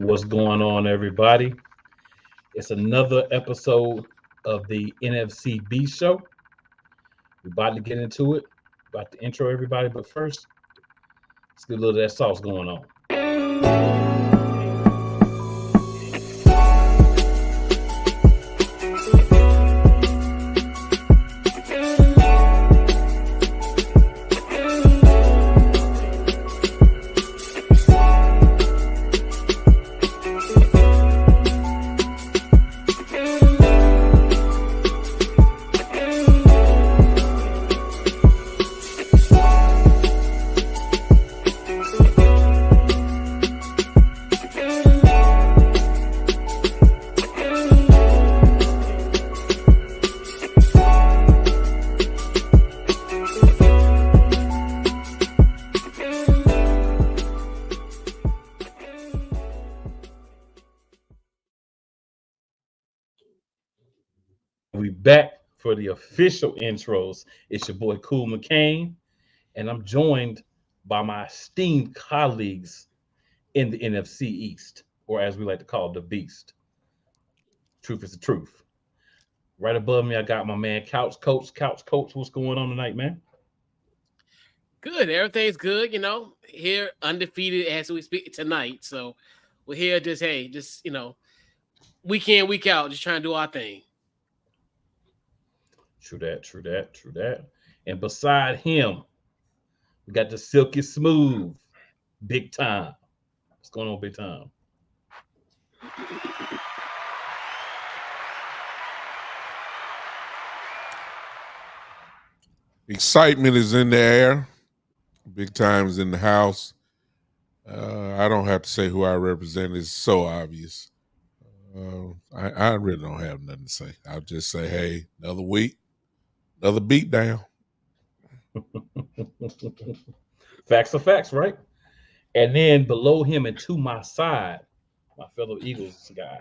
What's going on, everybody? It's another episode of the NFC Beast Show. We're about to get into it. About to intro everybody, but first, let's get a little of that sauce going on. We back for the official intros. It's your boy Cool McCain, and I'm joined by my esteemed colleagues in the NFC East, or as we like to call it, the Beast. Truth is the truth. Right above me, I got my man Couch Coach. Couch Coach, what's going on tonight, man? Good. Everything's good. Here undefeated as we speak tonight. So we're here week in, week out, just trying to do our thing. True that, true that, true that. And beside him, we got the silky smooth, big time. What's going on, big time? Excitement is in the air. Big time is in the house. I don't have to say who I represent. It's so obvious. I really don't have nothing to say. I'll just say, hey, another week, another beat down. Facts are facts, right? And then below him and to my side, my fellow Eagles guy,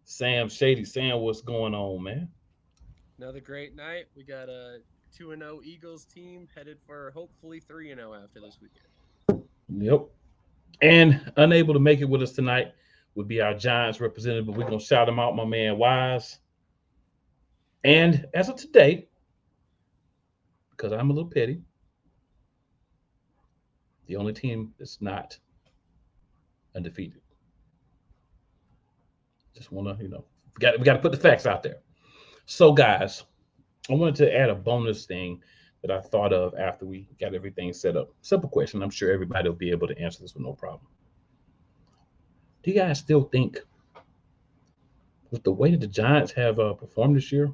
Sam Shady. Sam, what's going on, man? Another great night. We got a 2-0 Eagles team headed for hopefully 3-0 after this weekend. Yep. And unable to make it with us tonight would be our Giants representative, but we're going to shout him out, my man Wise. And as of today, because I'm a little petty, the only team that's not undefeated. Just want to, we got to put the facts out there. So, guys, I wanted to add a bonus thing that I thought of after we got everything set up. Simple question. I'm sure everybody will be able to answer this with no problem. Do you guys still think, with the way that the Giants have performed this year,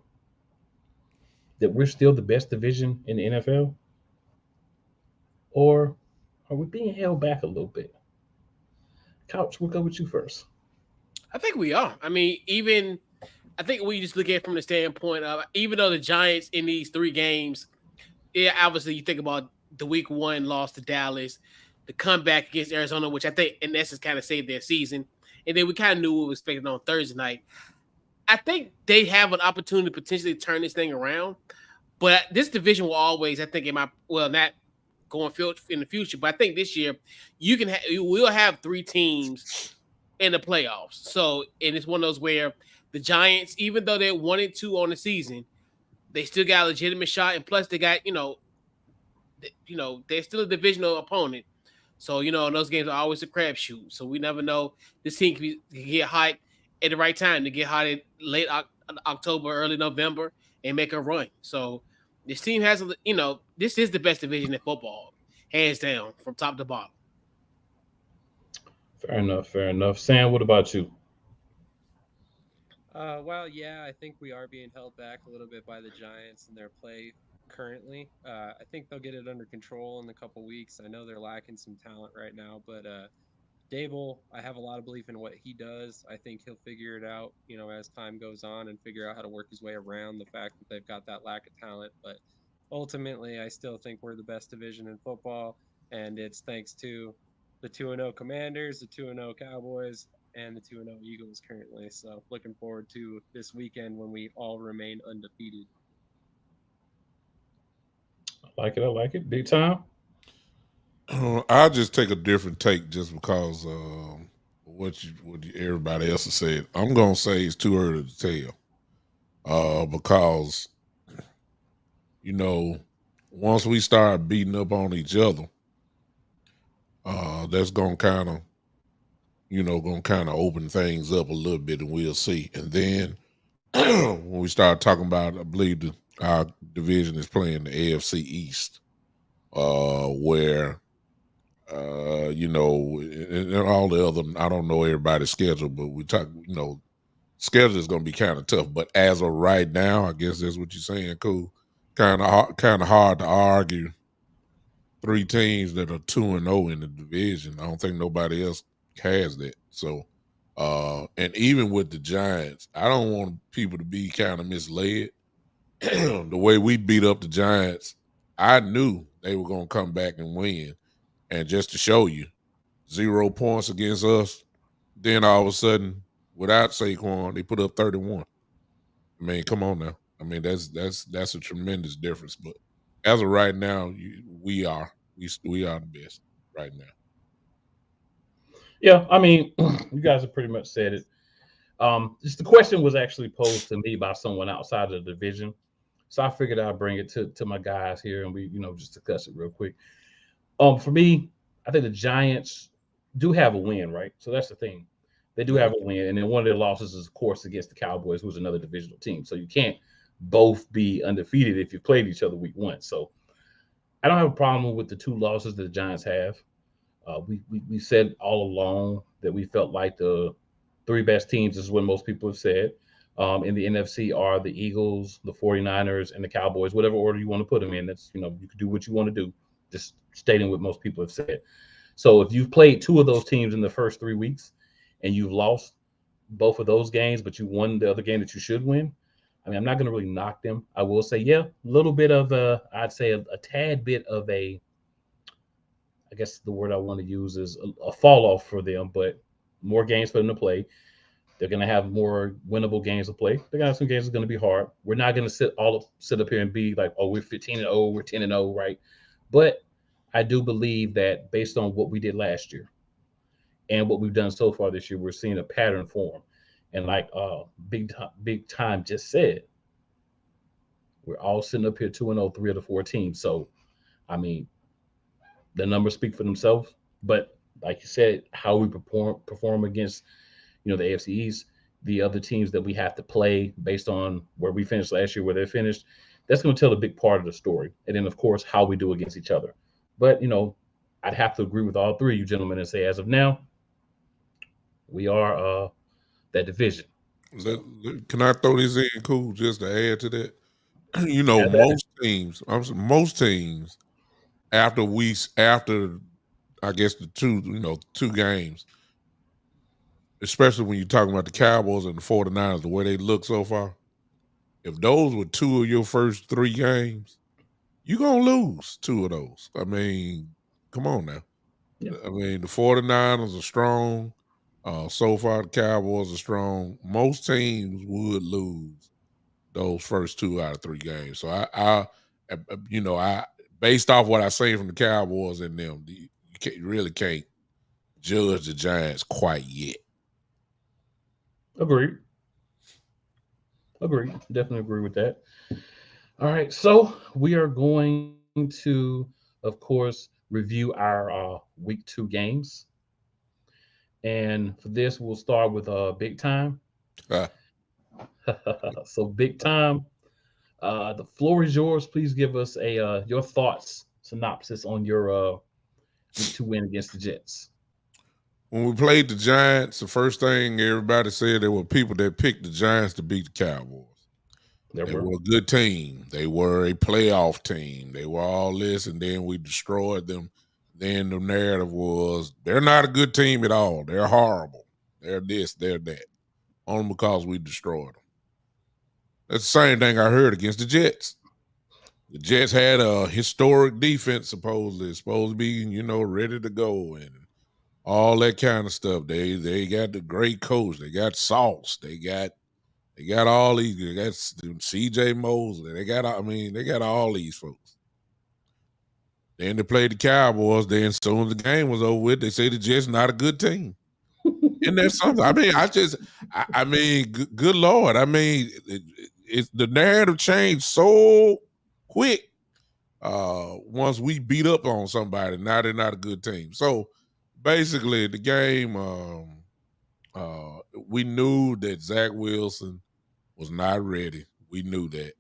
that we're still the best division in the NFL? Or are we being held back a little bit? Couch, we'll go with you first. I think we are. I think we just look at it from the standpoint of, even though the Giants in these 3 games, obviously you think about the week 1 loss to Dallas, the comeback against Arizona, which I think in essence kind of saved their season. And then we kind of knew what we were expecting on Thursday night. I think they have an opportunity to potentially turn this thing around. But this division will always, I think, not going in the future, but I think this year we'll have 3 teams in the playoffs. So, and it's one of those where the Giants, even though they're 1-2 on the season, they still got a legitimate shot. And plus they got, they're still a divisional opponent. So, in those games are always a crapshoot. So we never know. This team can get hot at the right time, to get hot in late October, early November, and make a run. So this team has, this is the best division in football, hands down, from top to bottom. Fair enough, fair enough. Sam, what about you? I think we are being held back a little bit by the Giants and their play currently. I think they'll get it under control in a couple weeks. I know they're lacking some talent right now, but Dable, I have a lot of belief in what he does. I think he'll figure it out, as time goes on, and figure out how to work his way around the fact that they've got that lack of talent. But ultimately, I still think we're the best division in football, and it's thanks to the 2-0 Commanders, the 2-0 Cowboys, and the 2-0 Eagles currently. So looking forward to this weekend when we all remain undefeated. I like it. I like it. Big time. I'll just take a different take just because what everybody else has said. I'm gonna say it's too early to tell. Because once we start beating up on each other, that's gonna kind of open things up a little bit, and we'll see. And then when we start talking about, I believe our division is playing the AFC East, where and all the other, I don't know everybody's schedule, but we talk, schedule is going to be kind of tough. But as of right now, I guess that's what you're saying. Cool. Kind of hard to argue three teams that are 2-0 in the division. I don't think nobody else has that. So, and even with the Giants, I don't want people to be kind of misled. The way we beat up the Giants, I knew they were going to come back and win. And just to show you, 0 points against us. Then all of a sudden, without Saquon, they put up 31. I mean, come on now. I mean, that's a tremendous difference. But as of right now, we are the best right now. Yeah, I mean, you guys have pretty much said it. Just the question was actually posed to me by someone outside of the division, so I figured I'd bring it to my guys here, and we, just discuss it real quick. For me, I think the Giants do have a win, right? So that's the thing. They do have a win, and then one of their losses is, of course, against the Cowboys, who's another divisional team. So you can't both be undefeated if you played each other week one. So I don't have a problem with the 2 losses that the Giants have. We said all along that we felt like the 3 best teams, this is what most people have said, in the NFC are the Eagles, the 49ers, and the Cowboys, whatever order you want to put them in. That's, you can do what you want to do, just stating what most people have said. So if you've played 2 of those teams in the first 3 weeks and you've lost both of those games, but you won the other game that you should win, I mean, I'm not going to really knock them. I will say, yeah, a little bit of I'd say a tad bit of I guess the word I want to use is a fall off for them, but more games for them to play. They're going to have more winnable games to play. They're going to have some games that's going to be hard. We're not going to sit up here and be like, oh, we're 15-0, we're 10-0, right? But I do believe that based on what we did last year and what we've done so far this year, we're seeing a pattern form. And like Big Time just said, we're all sitting up here 2-0, 3 of the 4 teams. So, I mean, the numbers speak for themselves. But like you said, how we perform against, the AFC East, the other teams that we have to play based on where we finished last year, where they finished, that's going to tell a big part of the story. And then, of course, how we do against each other. But, I'd have to agree with all 3 of you gentlemen and say, as of now, we are that division. Can I throw this in, cool, just to add to that? Most teams, after I guess the 2 games, especially when you're talking about the Cowboys and the 49ers, the way they look so far, if those were 2 of your first 3 games, you're going to lose 2 of those. I mean, come on now. Yeah. I mean, the 49ers are strong. So far, the Cowboys are strong. Most teams would lose those first 2 out of 3 games. So I based off what I say from the Cowboys and them, you really can't judge the Giants quite yet. Agreed. Definitely agree with that. All right. So we are going to, of course, review our week 2 games. And for this, we'll start with Big Time. So Big Time, the floor is yours. Please give us your thoughts, synopsis on your week 2 win against the Jets. When we played the Giants, the first thing everybody said, there were people that picked the Giants to beat the Cowboys. They were a good team. They were a playoff team. They were all this, and then we destroyed them. Then the narrative was, they're not a good team at all. They're horrible. They're this, they're that. Only because we destroyed them. That's the same thing I heard against the Jets. The Jets had a historic defense, supposedly. It's supposed to be, ready to go and all that kind of stuff. They got the great coach. They got Sauce. They got all these. They got C.J. Mosley. They got all these folks. Then they played the Cowboys. Then as soon as the game was over with, they say the Jets not a good team. And there's something. I mean, I mean, good Lord. I mean, it's the narrative changed so quick. Once we beat up on somebody, now they're not a good team. So basically, the game, we knew that Zach Wilson was not ready. We knew that,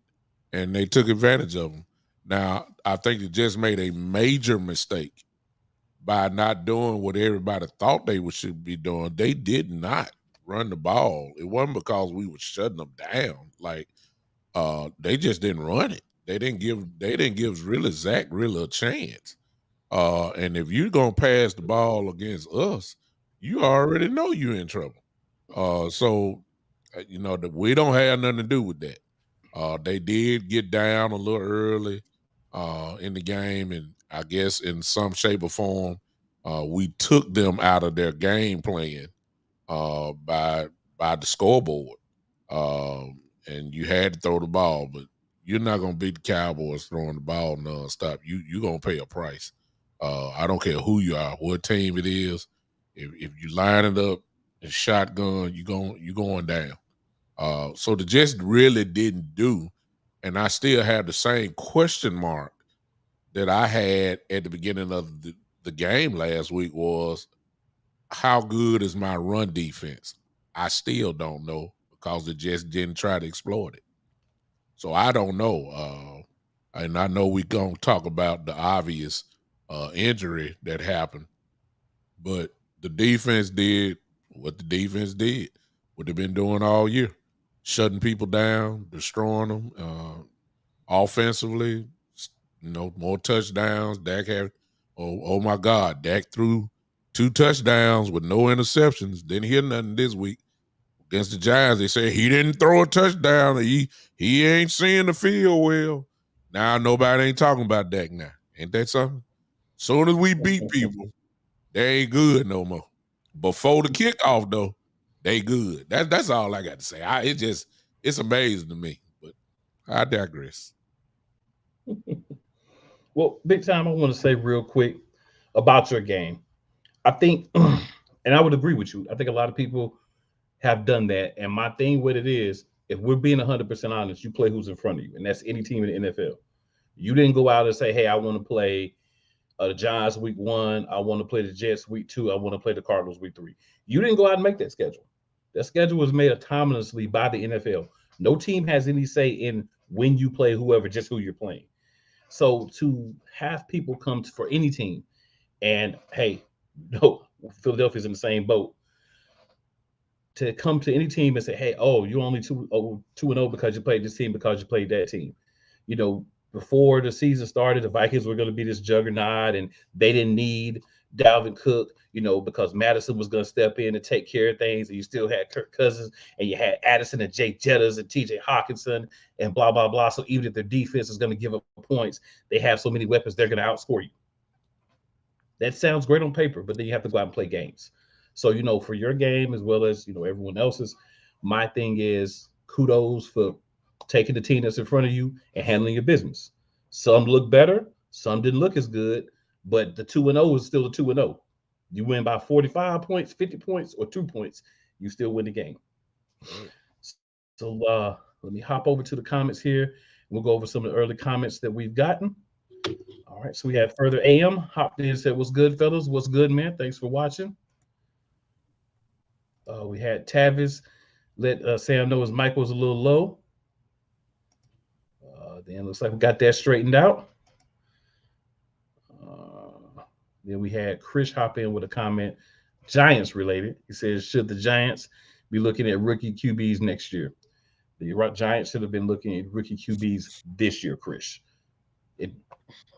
and they took advantage of him. Now, I think they just made a major mistake by not doing what everybody thought they should be doing. They did not run the ball. It wasn't because we were shutting them down. Like, they just didn't run it. They didn't give really Zach really a chance. And if you're gonna pass the ball against us, you already know you're in trouble. So you know that we don't have nothing to do with that. They did get down a little early in the game, and I guess in some shape or form, we took them out of their game plan by the scoreboard. And you had to throw the ball, but you're not gonna beat the Cowboys throwing the ball nonstop. You're gonna pay a price. I don't care who you are, what team it is. If you line it up and shotgun, you going down. So the Jets really didn't do, and I still have the same question mark that I had at the beginning of the game last week was, how good is my run defense? I still don't know because the Jets didn't try to exploit it. So I don't know. And I know we're going to talk about the obvious injury that happened, but the defense did what the defense did, what they've been doing all year, shutting people down, destroying them. Offensively, more touchdowns. Dak had, oh my God, Dak threw 2 touchdowns with no interceptions. Didn't hear nothing this week. Against the Giants, they said he didn't throw a touchdown. He ain't seeing the field well. Now nobody ain't talking about Dak now. Ain't that something? Soon as we beat people, they ain't good no more. Before the kickoff, though, they good. That's all I got to say. It's amazing to me, but I digress. Well, big time, I want to say real quick about your game. I think, and I would agree with you. I think a lot of people have done that. And my thing with it is, if we're being 100% honest, you play who's in front of you, and that's any team in the NFL. You didn't go out and say, "Hey, I want to play the Giants week 1. I want to play the Jets week 2. I want to play the Cardinals week 3." You didn't go out and make that schedule. That schedule was made autonomously by the NFL. No team has any say in when you play whoever, just who you're playing. So to have people come for any team, and hey, no, Philadelphia's in the same boat. To come to any team and say, "Hey, oh, you're only 2-0 because you played this team, because you played that team." You know, before the season started, the Vikings were going to be this juggernaut, and they didn't need Dalvin Cook, because Madison was going to step in and take care of things, and you still had Kirk Cousins, and you had Addison and Jay Jettas and TJ Hawkinson and blah, blah, blah. So even if their defense is going to give up points, they have so many weapons, they're going to outscore you. That sounds great on paper, but then you have to go out and play games. So, for your game as well as, everyone else's, my thing is kudos for taking the team that's in front of you and handling your business. Some look better, some didn't look as good, but the 2-0 is still the 2-0. You win by 45 points, 50 points, or 2 points, you still win the game. So let me hop over to the comments here. We'll go over some of the early comments that we've gotten. All right, so we had Further AM hopped in and said, "What's good, fellas? What's good, man? Thanks for watching." We had Tavis let Sam know his mic was a little low. Then looks like we got that straightened out. Then we had Chris hop in with a comment, Giants related. He says, "Should the Giants be looking at rookie QBs next year?" The Giants should have been looking at rookie QBs this year, Chris.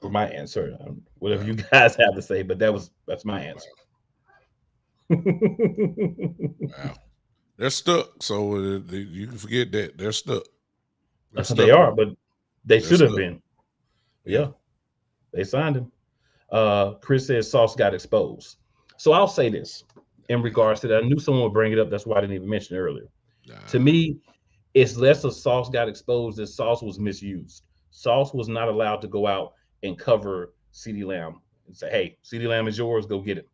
For my answer, whatever you guys have to say, but that's my answer. Wow. They're stuck, so you can forget that. They're stuck. They are, but they should have been. Yeah, they signed him. Chris says Sauce got exposed. So I'll say this in regards to that. I knew someone would bring it up. That's why I didn't even mention it earlier. To me, it's less of Sauce got exposed than Sauce was misused. Sauce was not allowed to go out and cover CeeDee Lamb and say, "Hey, CeeDee Lamb is yours. Go get it."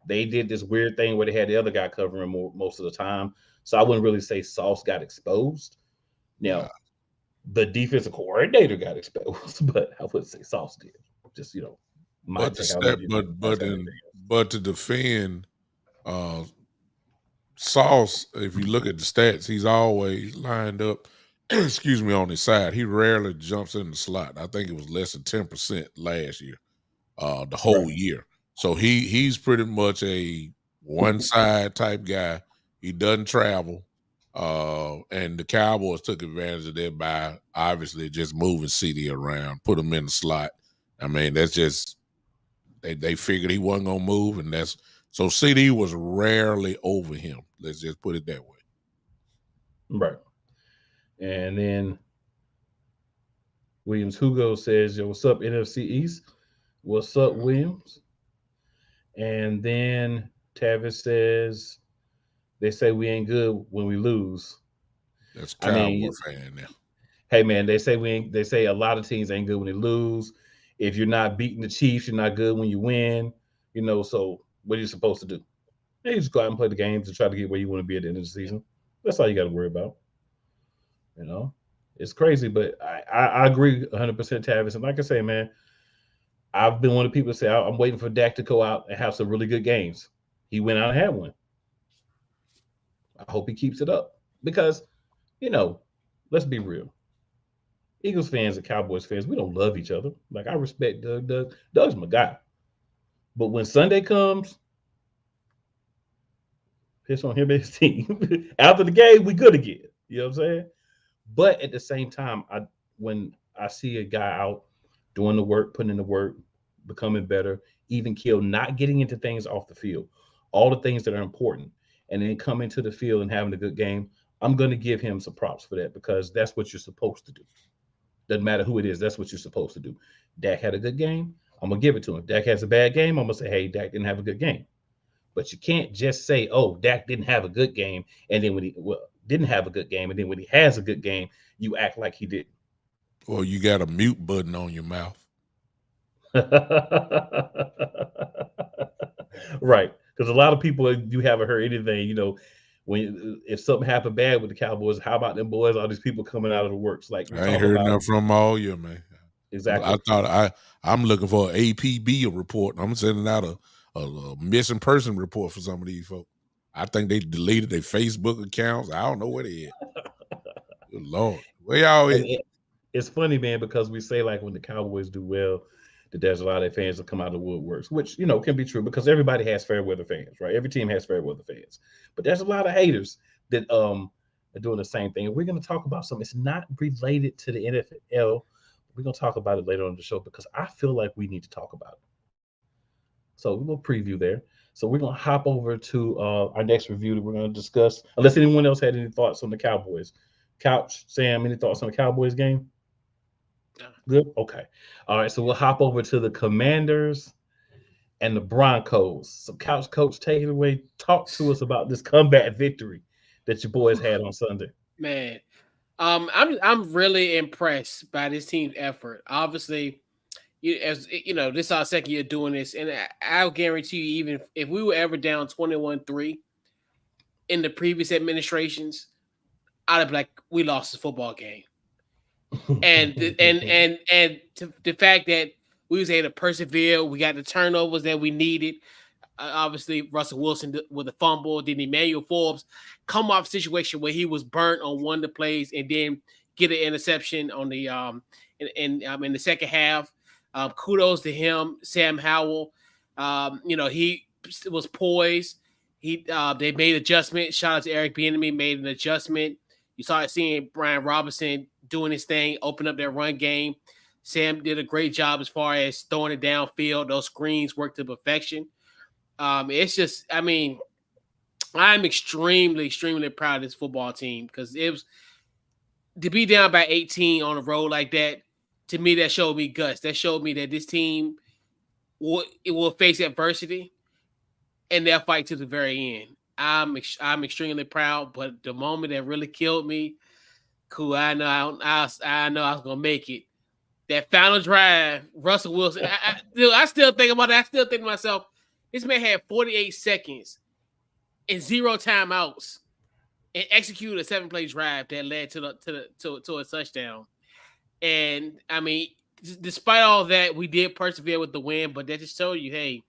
they did this weird thing where they had the other guy covering most of the time. So I wouldn't really say Sauce got exposed. Now, the defensive coordinator got exposed, but I wouldn't say Sauce did. Just my take. But to defend Sauce, if you look at the stats, he's always lined up. Excuse me, on his side. He rarely jumps in the slot. I think it was less than 10% last year, the whole year. So he's pretty much a one side type guy. He doesn't travel. And the Cowboys took advantage of that by obviously just moving CD around, put him in the slot. I mean, that's just they figured he wasn't gonna move, and so CD was rarely over him. Let's just put it that way. Right. And then Williams Hugo says, "Yo, what's up, NFC East? What's up, Williams?" And then Tavis says, "They say we ain't good when we lose." That's a Cowboy fan now. Hey man, they say a lot of teams ain't good when they lose. If you're not beating the Chiefs, you're not good when you win. So what are you supposed to do? You just go out and play the games and try to get where you want to be at the end of the season. That's all you got to worry about. It's crazy, but I agree 100%, Tavis. And like I say, man, I've been one of the people that say I'm waiting for Dak to go out and have some really good games. He went out and had one. I hope he keeps it up because, let's be real. Eagles fans and Cowboys fans, we don't love each other. Like, I respect Doug. Doug's my guy. But when Sunday comes, piss on him and his team. After the game, we good again. You know what I'm saying? But at the same time, when I see a guy out doing the work, putting in the work, becoming better, even kill, not getting into things off the field, all the things that are important, and then coming to the field and having a good game, I'm going to give him some props for that because that's what you're supposed to do. Doesn't matter who it is. That's what you're supposed to do. Dak had a good game. I'm going to give it to him. Dak has a bad game. I'm going to say, hey, Dak didn't have a good game. But you can't just say, oh, Dak didn't have a good game. And then when he didn't have a good game. And then when he has a good game, you act like he didn't. Well, you got a mute button on your mouth. Right. Because a lot of people, you haven't heard anything, if something happened bad with the Cowboys, how about them boys, all these people coming out of the works? Like, I ain't heard nothing from them all year, man. Exactly. I thought I'm looking for an APB report. I'm sending out a missing person report for some of these folks. I think they deleted their Facebook accounts. I don't know where they at. Good Lord. Where y'all at? It's funny, man, because we say like when the Cowboys do well, that there's a lot of fans that come out of the woodworks, which, can be true because everybody has fair weather fans, right? Every team has fair weather fans. But there's a lot of haters that are doing the same thing. And we're going to talk about something. It's not related to the NFL. We're going to talk about it later on the show because I feel like we need to talk about it. So a little preview there. So we're going to hop over to our next review that we're going to discuss, unless anyone else had any thoughts on the Cowboys. Couch, Sam, any thoughts on the Cowboys game? Good. Okay. All right. So we'll hop over to the Commanders and the Broncos. So, Couch Coach, take it away. Talk to us about this comeback victory that your boys had on Sunday. Man, I'm really impressed by this team's effort. Obviously, this is our second year doing this, and I'll guarantee you, even if we were ever down 21-3 in the previous administrations, I'd be like, we lost the football game. And the fact that we was able to persevere, we got the turnovers that we needed. Obviously, Russell Wilson with a fumble, then Emmanuel Forbes come off a situation where he was burnt on one of the plays and then get an interception on the in the second half. Kudos to him, Sam Howell. He was poised. They made adjustment. Shout out to Eric Bieniemy, made an adjustment. You started seeing Brian Robinson doing his thing, open up their run game. Sam did a great job as far as throwing it downfield. Those screens worked to perfection. It's just, I'm extremely, extremely proud of this football team because it was to be down by 18 on the road like that. To me, that showed me guts. That showed me that this team will face adversity and they'll fight to the very end. I'm extremely proud, but the moment that really killed me, cool. I know I was gonna make it. That final drive, Russell Wilson. I still think about it. I still think to myself, This man had 48 seconds and 0 timeouts and executed a 7-play drive that led to a touchdown. And I mean, despite all that, we did persevere with the win, but that just showed you, hey,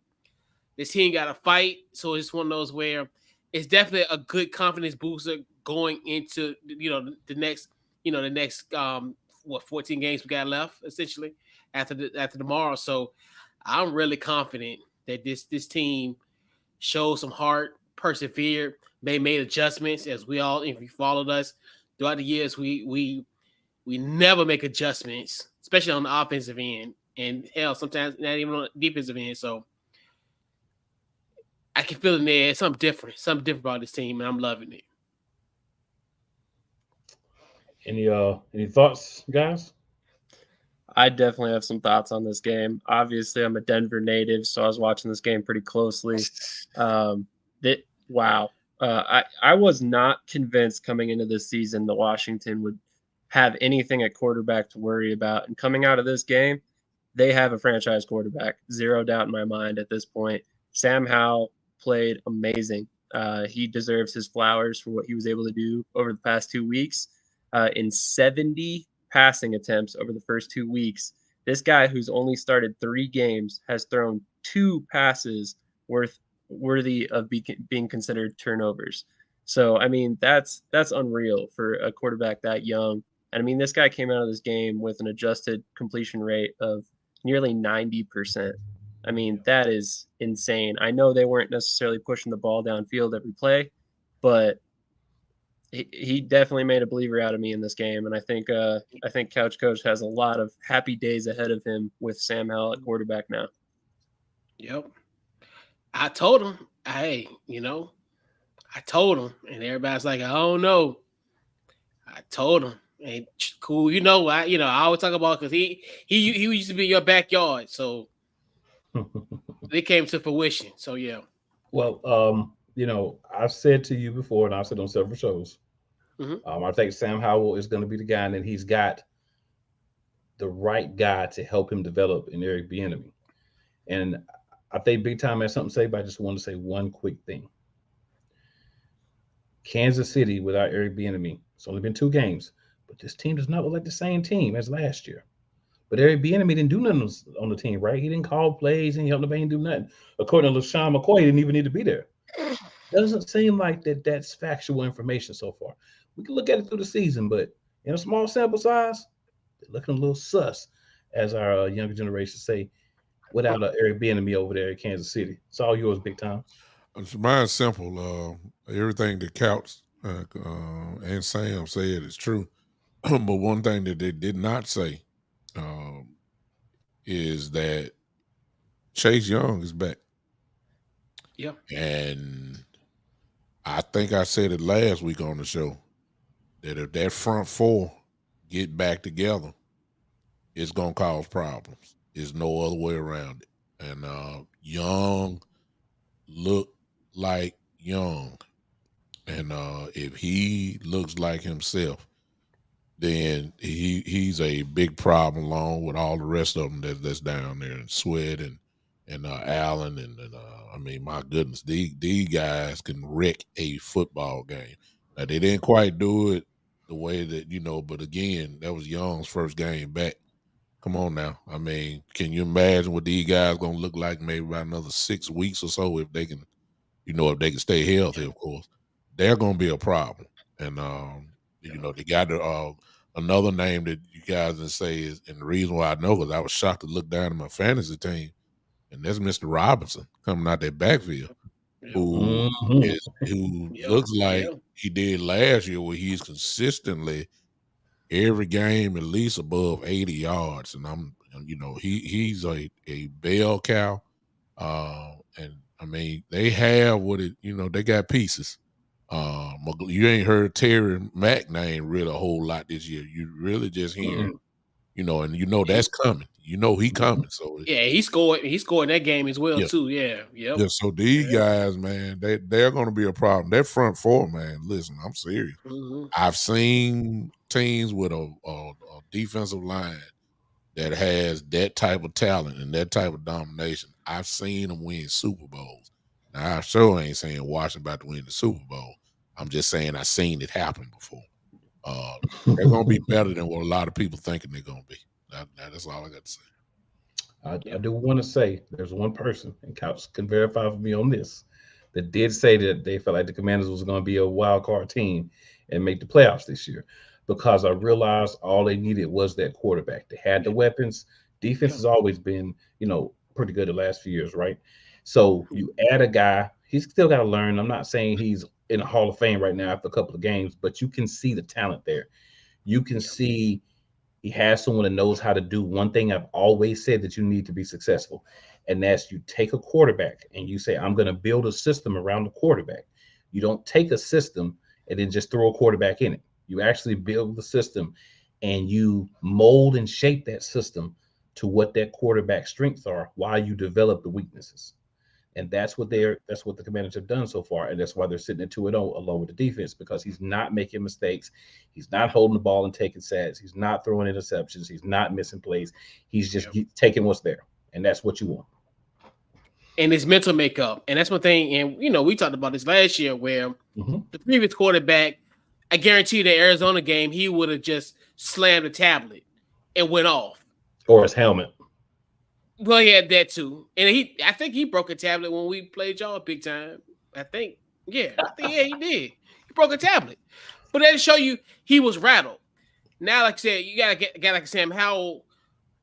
this team got to fight. So it's one of those where it's definitely a good confidence booster going into the next 14 games we got left essentially after tomorrow. So I'm really confident that this team showed some heart, persevered, they made adjustments as we all, if you followed us throughout the years, we never make adjustments, especially on the offensive end, and hell, sometimes not even on the defensive end. So I can feel in there something different about this team, and I'm loving it. Any thoughts, guys? I definitely have some thoughts on this game. Obviously, I'm a Denver native, so I was watching this game pretty closely. Wow. I was not convinced coming into this season that Washington would have anything at quarterback to worry about. And coming out of this game, they have a franchise quarterback. Zero doubt in my mind at this point. Sam Howell played amazing. He deserves his flowers for what he was able to do over the past 2 weeks. In 70 passing attempts over the first 2 weeks, this guy who's only started 3 games has thrown 2 passes worthy of being considered turnovers. So, I mean, that's unreal for a quarterback that young. And I mean, this guy came out of this game with an adjusted completion rate of nearly 90%. I mean, that is insane. I know they weren't necessarily pushing the ball downfield every play, but he definitely made a believer out of me in this game. And I think Couch Coach has a lot of happy days ahead of him with Sam Howell at quarterback now. Yep. I told him, hey, I told him, and everybody's like, I don't know. I told him, and cool, I always talk about because he used to be in your backyard, so they came to fruition. So yeah. Well, I've said to you before, and I've said on several shows, I think Sam Howell is going to be the guy, and then he's got the right guy to help him develop in Eric Bieniemy. And I think Big Time has something to say, but I just want to say one quick thing. Kansas City without Eric Bieniemy, it's only been 2 games, but this team does not look like the same team as last year. But Eric Bieniemy didn't do nothing on the team, right? He didn't call plays and he helped nobody do nothing. According to LaShawn McCoy, he didn't even need to be there. Doesn't seem like that's factual information so far. We can look at it through the season, but in a small sample size, they're looking a little sus, as our younger generation say, without Eric Bieniemy over there at Kansas City. It's all yours, Big Time. Mine's simple. Everything that Couch and Sam said is true. But one thing that they did not say is that Chase Young is back. Yeah. And I think I said it last week on the show that if that front 4 get back together, it's going to cause problems. There's no other way around it. And Young looked like Young. And if he looks like himself, then he's a big problem along with all the rest of them that's down there, and Sweat and Allen and I mean, my goodness, these guys can wreck a football game. Now they didn't quite do it the way that but again, that was Young's first game back. Come on now, I mean, can you imagine what these guys gonna look like maybe about another 6 weeks or so if they can, if they can stay healthy? Of course, they're gonna be a problem, and they got another name that you guys didn't say is, and the reason why I know because I was shocked to look down at my fantasy team, and that's Mr. Robinson coming out that backfield, who looks like he did last year, where he's consistently every game at least above 80 yards, and he's a bell cow, and I mean they have what they got pieces. You ain't heard Terry Mack name really a whole lot this year. You really just hearing, and that's coming. He coming. So yeah, he scored in that game as well too. Yeah, yep. Yeah. So these guys, man, they're going to be a problem. That front 4, man. Listen, I'm serious. I've seen teams with a defensive line that has that type of talent and that type of domination, I've seen them win Super Bowls. Now, I sure ain't saying Washington about to win the Super Bowl. I'm just saying I've seen it happen before. They're going to be better than what a lot of people thinking they're going to be. That's all I got to say. I do want to say there's one person, and Couch can verify for me on this, that did say that they felt like the Commanders was going to be a wild card team and make the playoffs this year, because I realized all they needed was that quarterback. They had the weapons. Defense has always been, pretty good the last few years, right? So you add a guy, he's still got to learn. I'm not saying he's in the Hall of Fame right now after a couple of games, but you can see the talent there. You can see he has someone that knows how to do one thing I've always said that you need to be successful. And that's, you take a quarterback and you say, I'm going to build a system around the quarterback. You don't take a system and then just throw a quarterback in it. You actually build the system and you mold and shape that system to what that quarterback's strengths are while you develop the weaknesses. And that's what the Commanders have done so far. And that's why they're sitting at 2-0 along with the defense, because he's not making mistakes. He's not holding the ball and taking sacks. He's not throwing interceptions. He's not missing plays. He's just taking what's there. And that's what you want. And his mental makeup. And that's one thing. And, we talked about this last year where the previous quarterback, I guarantee the Arizona game, he would have just slammed the tablet and went off. Or his helmet. Well, he had that too. And I think he broke a tablet when we played y'all big time. I think he did. He broke a tablet. But that to show you he was rattled. Now, like I said, you gotta get like Sam Howell,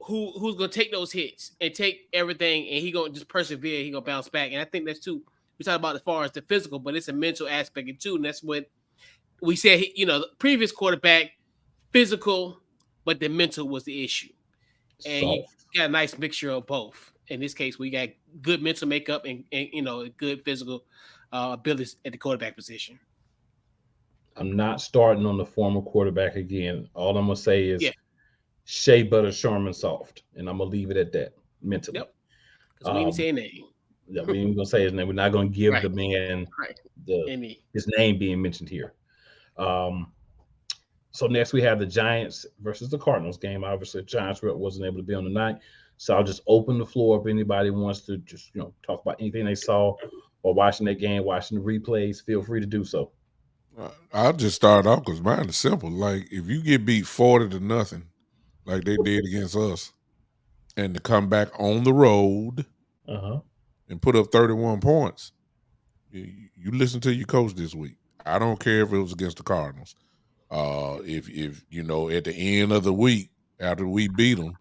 who's gonna take those hits and take everything, and he gonna just persevere. He gonna bounce back. And I think that's too. We talk about as far as the physical, but it's a mental aspect too, and that's what we said. The previous quarterback, physical, but the mental was the issue. And you got a nice mixture of both. In this case, we got good mental makeup and good physical abilities at the quarterback position. I'm not starting on the former quarterback again. All I'm gonna say is Shea Butter Sherman soft, and I'm gonna leave it at that mentally. Yep. Because we didn't say his name. Yeah, we ain't gonna say his name. We're not gonna give the man his name being mentioned here. So next we have the Giants versus the Cardinals game. Obviously, the Giants wasn't able to be on the night. So I'll just open the floor if anybody wants to just talk about anything they saw or watching that game, watching the replays. Feel free to do so. I'll just start off because mine is simple. Like, if you get beat 40-0, like they did against us, and to come back on the road and put up 31 points, you listen to your coach this week. I don't care if it was against the Cardinals. If at the end of the week after we beat them,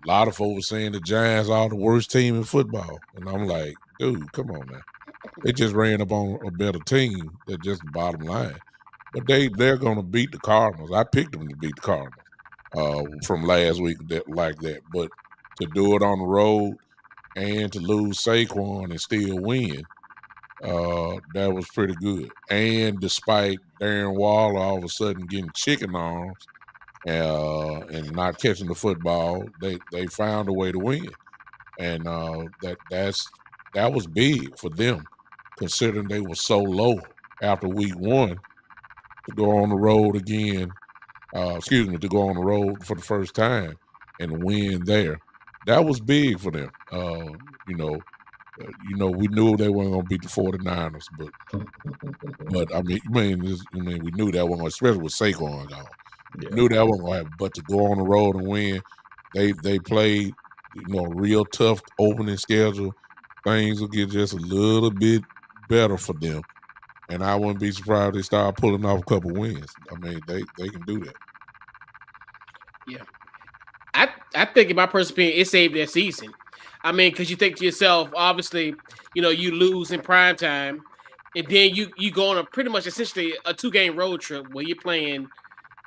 a lot of folks were saying the Giants are the worst team in football, and I'm like, dude, come on, man. They just ran up on a better team. That's just the bottom line. But they're going to beat the Cardinals. I picked them to beat the Cardinals from last week like that. But to do it on the road and to lose Saquon and still win, that was pretty good. And despite Darren Waller all of a sudden getting chicken arms and not catching the football, they found a way to win. And that was big for them, considering they were so low after week 1 to go on the road again. To go on the road for the first time and win there. That was big for them. We knew they weren't going to beat the 49ers, but we knew that wasn't, especially with Saquon gone. Yeah. Knew that wasn't going to happen. But to go on the road and win, they played, real tough opening schedule. Things will get just a little bit better for them. And I wouldn't be surprised if they start pulling off a couple wins. I mean, they can do that. Yeah. I think in my personal opinion, it saved their season. I mean, because you think to yourself, obviously, you lose in prime time, and then you go on a pretty much essentially a 2-game road trip where you're playing,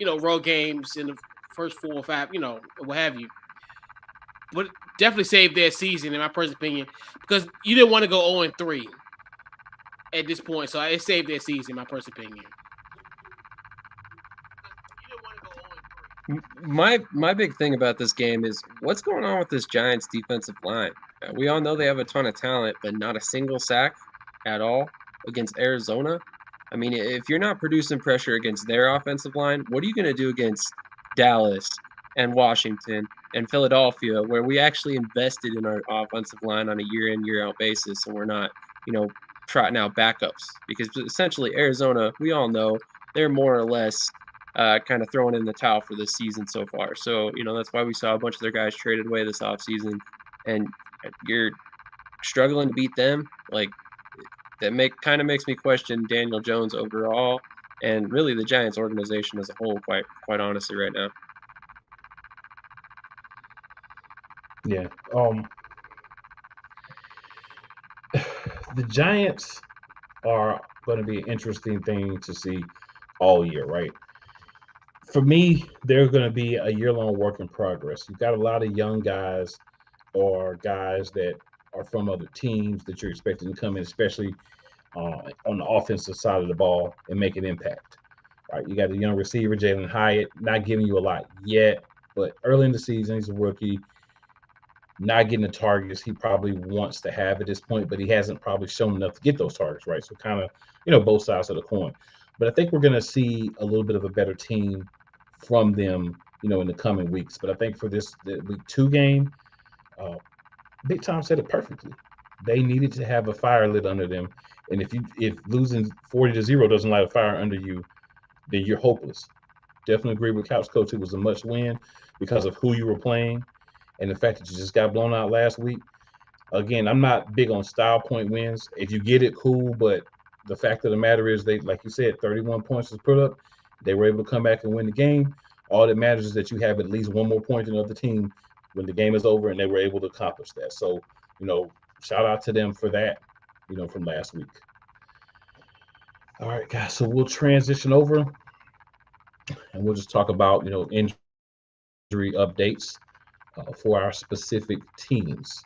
road games in the first 4 or 5, what have you. But definitely saved their season, in my personal opinion, because you didn't want to go 0-3 at this point. So it saved their season, in my personal opinion. My big thing about this game is what's going on with this Giants defensive line. We all know they have a ton of talent, but not a single sack at all against Arizona. I mean, if you're not producing pressure against their offensive line, what are you going to do against Dallas and Washington and Philadelphia, where we actually invested in our offensive line on a year in, year out basis, and we're not, trotting out backups. Because essentially, Arizona, we all know they're more or less kind of throwing in the towel for this season so far. So, that's why we saw a bunch of their guys traded away this offseason, and you're struggling to beat them. Like, that kind of makes me question Daniel Jones overall, and really the Giants organization as a whole, quite honestly, right now. Yeah. The Giants are going to be an interesting thing to see all year, right? For me, they're going to be a year-long work in progress. You've got a lot of young guys or guys that are from other teams that you're expecting to come in, especially on the offensive side of the ball and make an impact. Right? You got the young receiver, Jalen Hyatt, not giving you a lot yet, but early in the season, he's a rookie, not getting the targets he probably wants to have at this point, but he hasn't probably shown enough to get those targets, right? So kind of, both sides of the coin. But I think we're going to see a little bit of a better team from them, in the coming weeks. But I think for the week 2 game, Big Tom said it perfectly. They needed to have a fire lit under them. And if losing 40-0 doesn't light a fire under you, then you're hopeless. Definitely agree with Couch Coach. It was a must win because of who you were playing and the fact that you just got blown out last week. Again, I'm not big on style point wins. If you get it, cool. But the fact of the matter is, they, like you said, 31 points was put up. They were able to come back and win the game. All that matters is that you have at least one more point than the other team when the game is over, and they were able to accomplish that. So, shout out to them for that, from last week. All right, guys. So we'll transition over, and we'll just talk about, injury updates for our specific teams.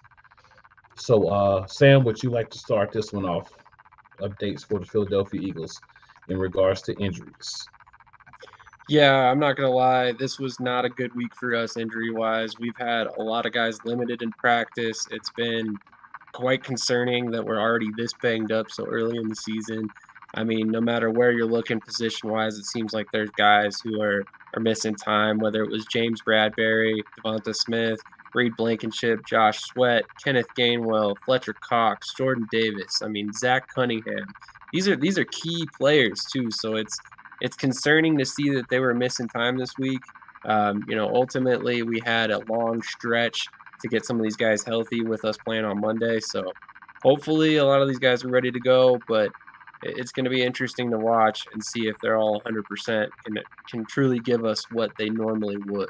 So, Sam, would you like to start this one off? Updates for the Philadelphia Eagles in regards to injuries. Yeah, I'm not going to lie. This was not a good week for us injury-wise. We've had a lot of guys limited in practice. It's been quite concerning that we're already this banged up so early in the season. I mean, no matter where you're looking position-wise, it seems like there's guys who are missing time, whether it was James Bradbury, Devonta Smith, Reed Blankenship, Josh Sweat, Kenneth Gainwell, Fletcher Cox, Jordan Davis. I mean, Zach Cunningham. These are key players too, so it's concerning to see that they were missing time this week. Ultimately, we had a long stretch to get some of these guys healthy with us playing on Monday. So hopefully a lot of these guys are ready to go, but it's going to be interesting to watch and see if they're all 100% and can truly give us what they normally would.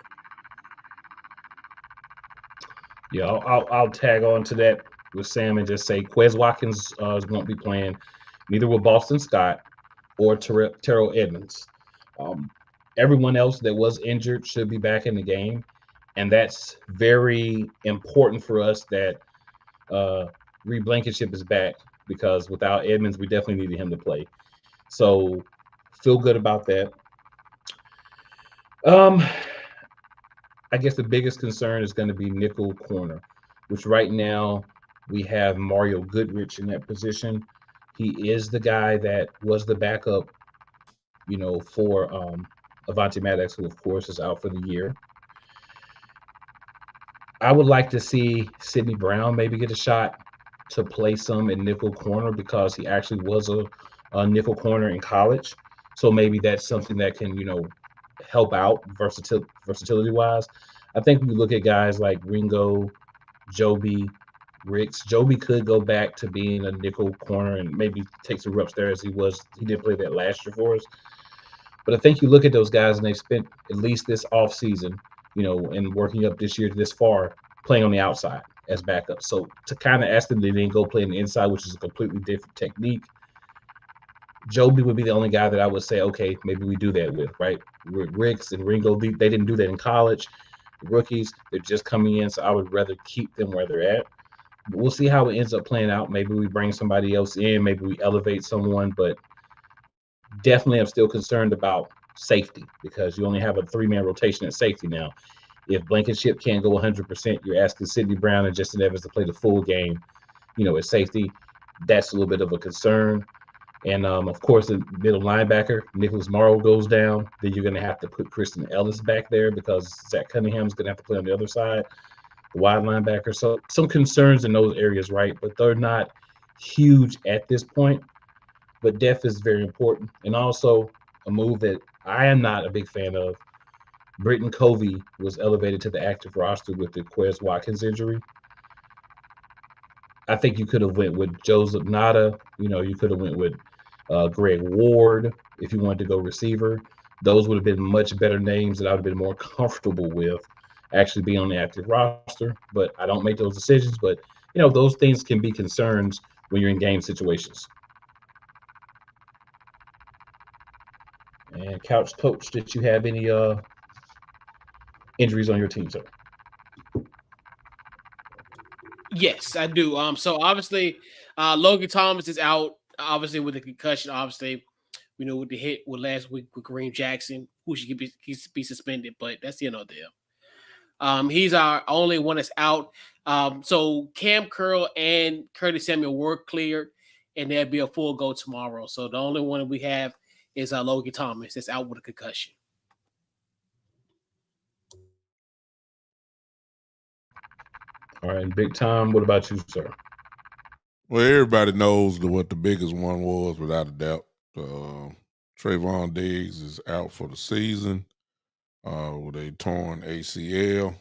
Yeah, I'll tag on to that with Sam and just say Quez Watkins won't be playing. Neither will Boston Scott or Terrell Edmonds. Everyone else that was injured should be back in the game. And that's very important for us that Reed Blankenship is back, because without Edmonds, we definitely needed him to play. So feel good about that. I guess the biggest concern is going to be nickel corner, which right now we have Mario Goodrich in that position. He is the guy that was the backup, for Avonte Maddox, who of course is out for the year. I would like to see Sidney Brown maybe get a shot to play some in nickel corner, because he actually was a nickel corner in college. So maybe that's something that can, help out versatility-wise. I think when you look at guys like Ringo, Joby, Ricks, Joby could go back to being a nickel corner and maybe take some reps there, as he did play that last year for us. But I think you look at those guys and they've spent at least this offseason, and working up this year to this far, playing on the outside as backup. So to kind of ask them to then go play on the inside, which is a completely different technique, Joby would be the only guy that I would say, okay, maybe we do that with, right? Ricks and Ringo, they didn't do that in college. The rookies, they're just coming in, so I would rather keep them where they're at. But we'll see how it ends up playing out. Maybe we bring somebody else in, maybe we elevate someone, but definitely I'm still concerned about safety, because you only have a 3-man rotation at safety now. If Blankenship can't go 100%, you're asking Sidney Brown and Justin Evans to play the full game, at safety. That's a little bit of a concern. And of course, the middle linebacker, Nicholas Morrow goes down. Then you're going to have to put Kristen Ellis back there because Zach Cunningham's going to have to play on the other side, the wide linebacker. So some concerns in those areas, right? But they're not huge at this point. But depth is very important. And also a move that I am not a big fan of. Britton Covey was elevated to the active roster with the Quez Watkins injury. I think you could have went with Joseph Nada. You could have went with Greg Ward if you wanted to go receiver. Those would have been much better names that I would have been more comfortable with actually being on the active roster. But I don't make those decisions. But those things can be concerns when you're in game situations. And Couch Coach, did you have any injuries on your team, sir? Yes, I do. So obviously, Logan Thomas is out. Obviously, with the concussion. Obviously, with the hit with last week with Kareem Jackson, who should be suspended, but that's the end of the deal. He's our only one that's out. So Cam Curl and Curtis Samuel were cleared, and there'll be a full go tomorrow. So the only one we have is Logan Thomas that's out with a concussion. All right, Big Tom, what about you, sir? Well, everybody knows what the biggest one was, without a doubt. Trayvon Diggs is out for the season with a torn ACL.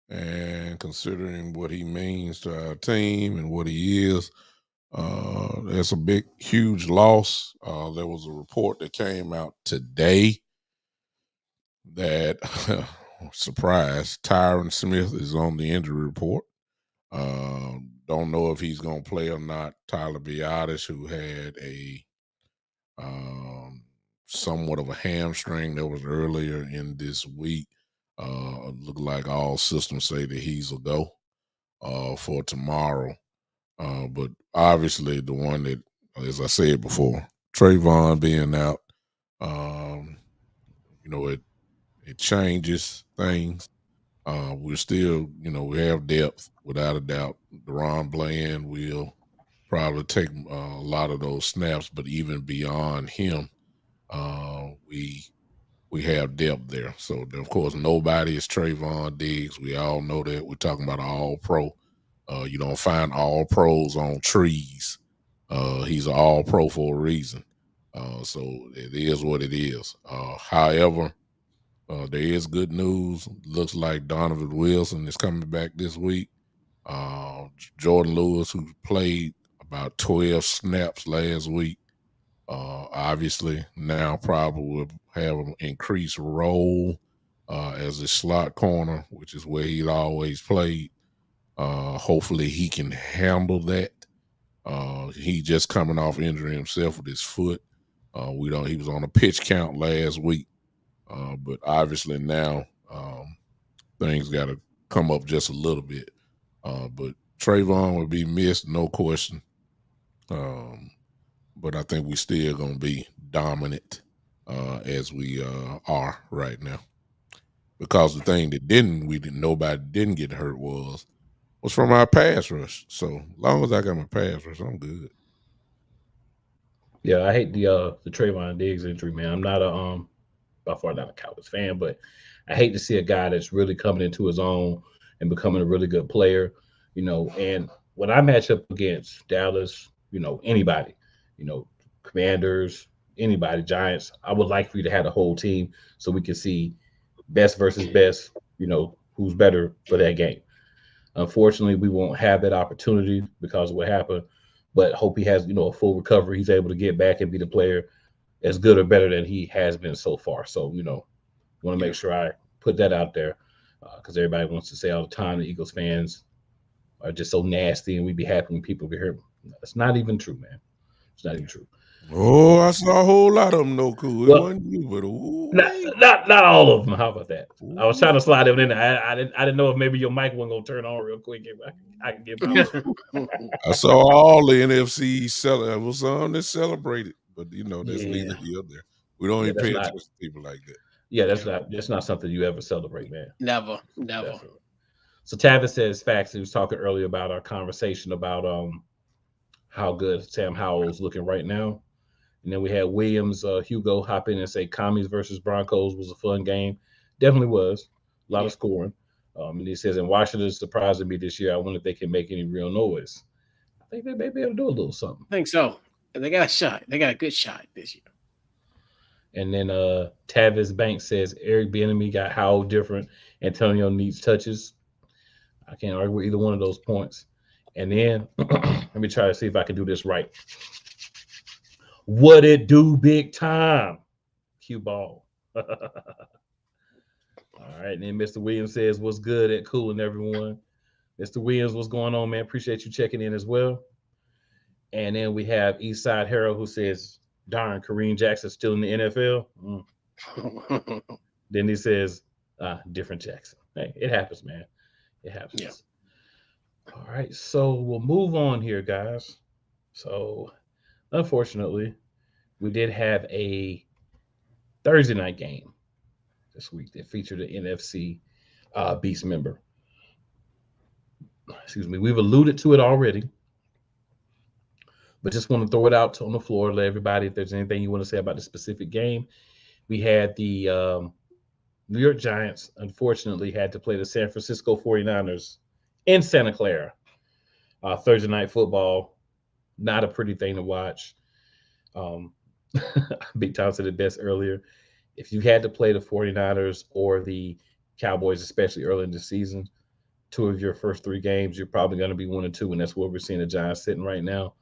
And considering what he means to our team and what he is, that's a big, huge loss. There was a report that came out today that, surprise, Tyron Smith is on the injury report. Don't know if he's going to play or not. Tyler Biadasz, who had a somewhat of a hamstring that was earlier in this week, look like all systems say that he's a go for tomorrow. But obviously the one that, as I said before, Trayvon being out, it changes things. We're still, we have depth without a doubt. Deron Bland will probably take a lot of those snaps, but even beyond him, we have depth there. So of course nobody is Trayvon Diggs. We all know that. We're talking about an all pro. You don't find all pros on trees. He's an all pro for a reason. So it is what it is. However, there is good news. Looks like Donovan Wilson is coming back this week. Jordan Lewis, who played about 12 snaps last week, obviously now probably will have an increased role as a slot corner, which is where he'd always played. Hopefully he can handle that. He just coming off injuring himself with his foot. He was on a pitch count last week. But obviously now things got to come up just a little bit. But Trayvon will be missed, no question. But I think we still going to be dominant as we are right now. Because the thing that nobody didn't get hurt was from our pass rush. So as long as I got my pass rush, I'm good. Yeah, I hate the Trayvon Diggs injury, man. I'm not by far not a Cowboys fan, but I hate to see a guy that's really coming into his own and becoming a really good player, And when I match up against Dallas, anybody, Commanders, anybody, Giants, I would like for you to have the whole team so we can see best versus best, who's better for that game. Unfortunately, we won't have that opportunity because of what happened, but hope he has, a full recovery. He's able to get back and be the player as good or better than he has been so far. So, want to make sure I put that out there because everybody wants to say all the time the Eagles fans are just so nasty and we'd be happy when people get hurt. That's not even true, man. It's not even true. Oh, I saw a whole lot of them, no cool. It Well, wasn't you, but not all of them. How about that? Ooh. I was trying to slide them in there. I didn't know if maybe your mic wasn't gonna turn on real quick. I can get my I saw all the NFC there was some that celebrated, but that's neither here nor there. We don't even pay attention to people like that. Yeah, that's not something you ever celebrate, man. Never. Definitely. So Tavis says facts. He was talking earlier about our conversation about how good Sam Howell's looking right now. And then we had Williams, Hugo hop in and say Commies versus Broncos was a fun game. Definitely was. A lot of scoring. And he says, and Washington is surprising me this year. I wonder if they can make any real noise. I think they may be able to do a little something. I think so. They got a shot. They got a good shot this year. And then Tavis Banks says Eric Bieniemy got how different. Antonio needs touches. I can't argue with either one of those points. And then let me try to see if I can do this right. What it do, big time? Cue ball. All right. And then Mr. Williams says, what's good at cooling everyone? Mr. Williams, what's going on, man? Appreciate you checking in as well. And then we have Eastside Harold who says, darn, Kareem Jackson still in the NFL. Then he says, different Jackson. Hey, it happens, man. It happens. Yeah. All right. So we'll move on here, guys. So unfortunately, we did have a Thursday night game this week that featured an NFC Beast member. Excuse me. We've alluded to it already, but just want to throw it out on the floor. Let everybody, if there's anything you want to say about the specific game. We had the New York Giants, unfortunately, had to play the San Francisco 49ers in Santa Clara. Thursday night football, not a pretty thing to watch. Big Tom said it best earlier. If you had to play the 49ers or the Cowboys, especially early in the season, two of your first three games, you're probably going to be 1-2, and that's where we're seeing the Giants sitting right now.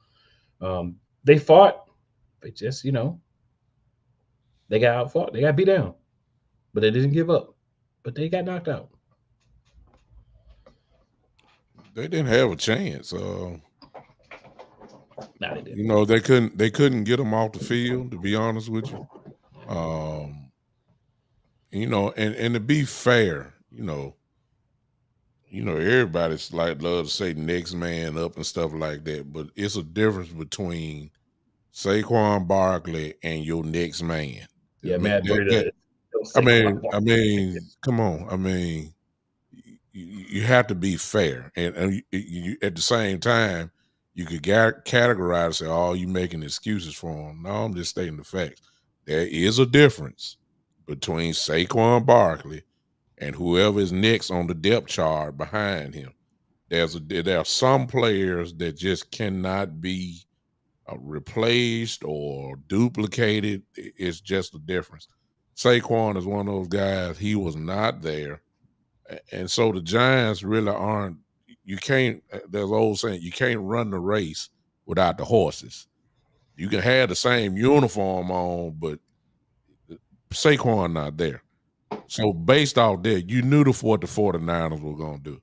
They fought, but just, they got outfought. They got beat down, but they didn't give up. But they got knocked out. They didn't have a chance. No, they didn't. They couldn't get them off the field, to be honest with you. And to be fair, everybody's like love to say next man up and stuff like that, but it's a difference between Saquon Barkley and your next man. Yeah, Matt Breida. Come on. You have to be fair, and you at the same time, you could categorize and say, "Oh, you making excuses for him." No, I'm just stating the facts. There is a difference between Saquon Barkley and whoever is next on the depth chart behind him. There are some players that just cannot be replaced or duplicated. It's just a difference. Saquon is one of those guys. He was not there. And so the Giants really aren't. You can't. There's old saying, you can't run the race without the horses. You can have the same uniform on, but Saquon not there. So based off that, you knew what the 49ers were going to do.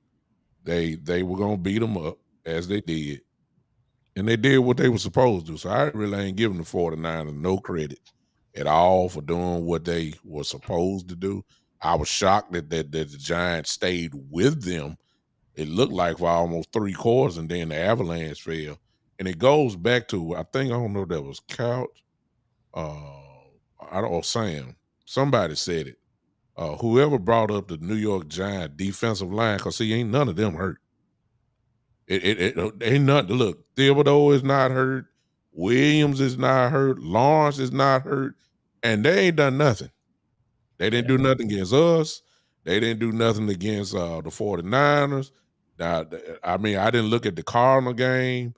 They were going to beat them up as they did, and they did what they were supposed to. So I really ain't giving the 49ers no credit at all for doing what they were supposed to do. I was shocked that the Giants stayed with them. It looked like for almost 3 quarters, and then the Avalanche fell. And it goes back to, I don't know if that was Couch, or Sam. Somebody said it. Whoever brought up the New York Giants defensive line, because see, ain't none of them hurt. It ain't nothing. Look, Thibodeau is not hurt. Williams is not hurt. Lawrence is not hurt. And they ain't done nothing. They didn't do nothing against us. They didn't do nothing against the 49ers. Now, I didn't look at the Cardinal game,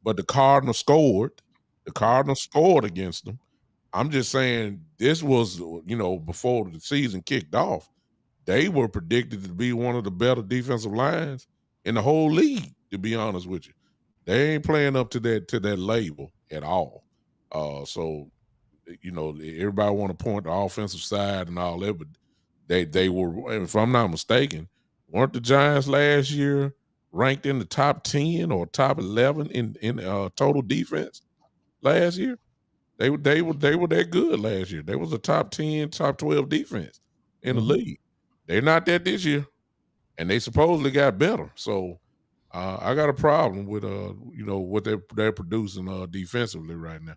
but the Cardinals scored. The Cardinals scored against them. I'm just saying this was, before the season kicked off, they were predicted to be one of the better defensive lines in the whole league, to be honest with you. They ain't playing up to that label at all. So everybody want to point the offensive side and all that, but they were, if I'm not mistaken, weren't the Giants last year ranked in the top 10 or top 11 in total defense last year? They were that good last year. They was a top 10, top 12 defense in the league. They're not that this year, and they supposedly got better. So I got a problem with what they're producing defensively right now.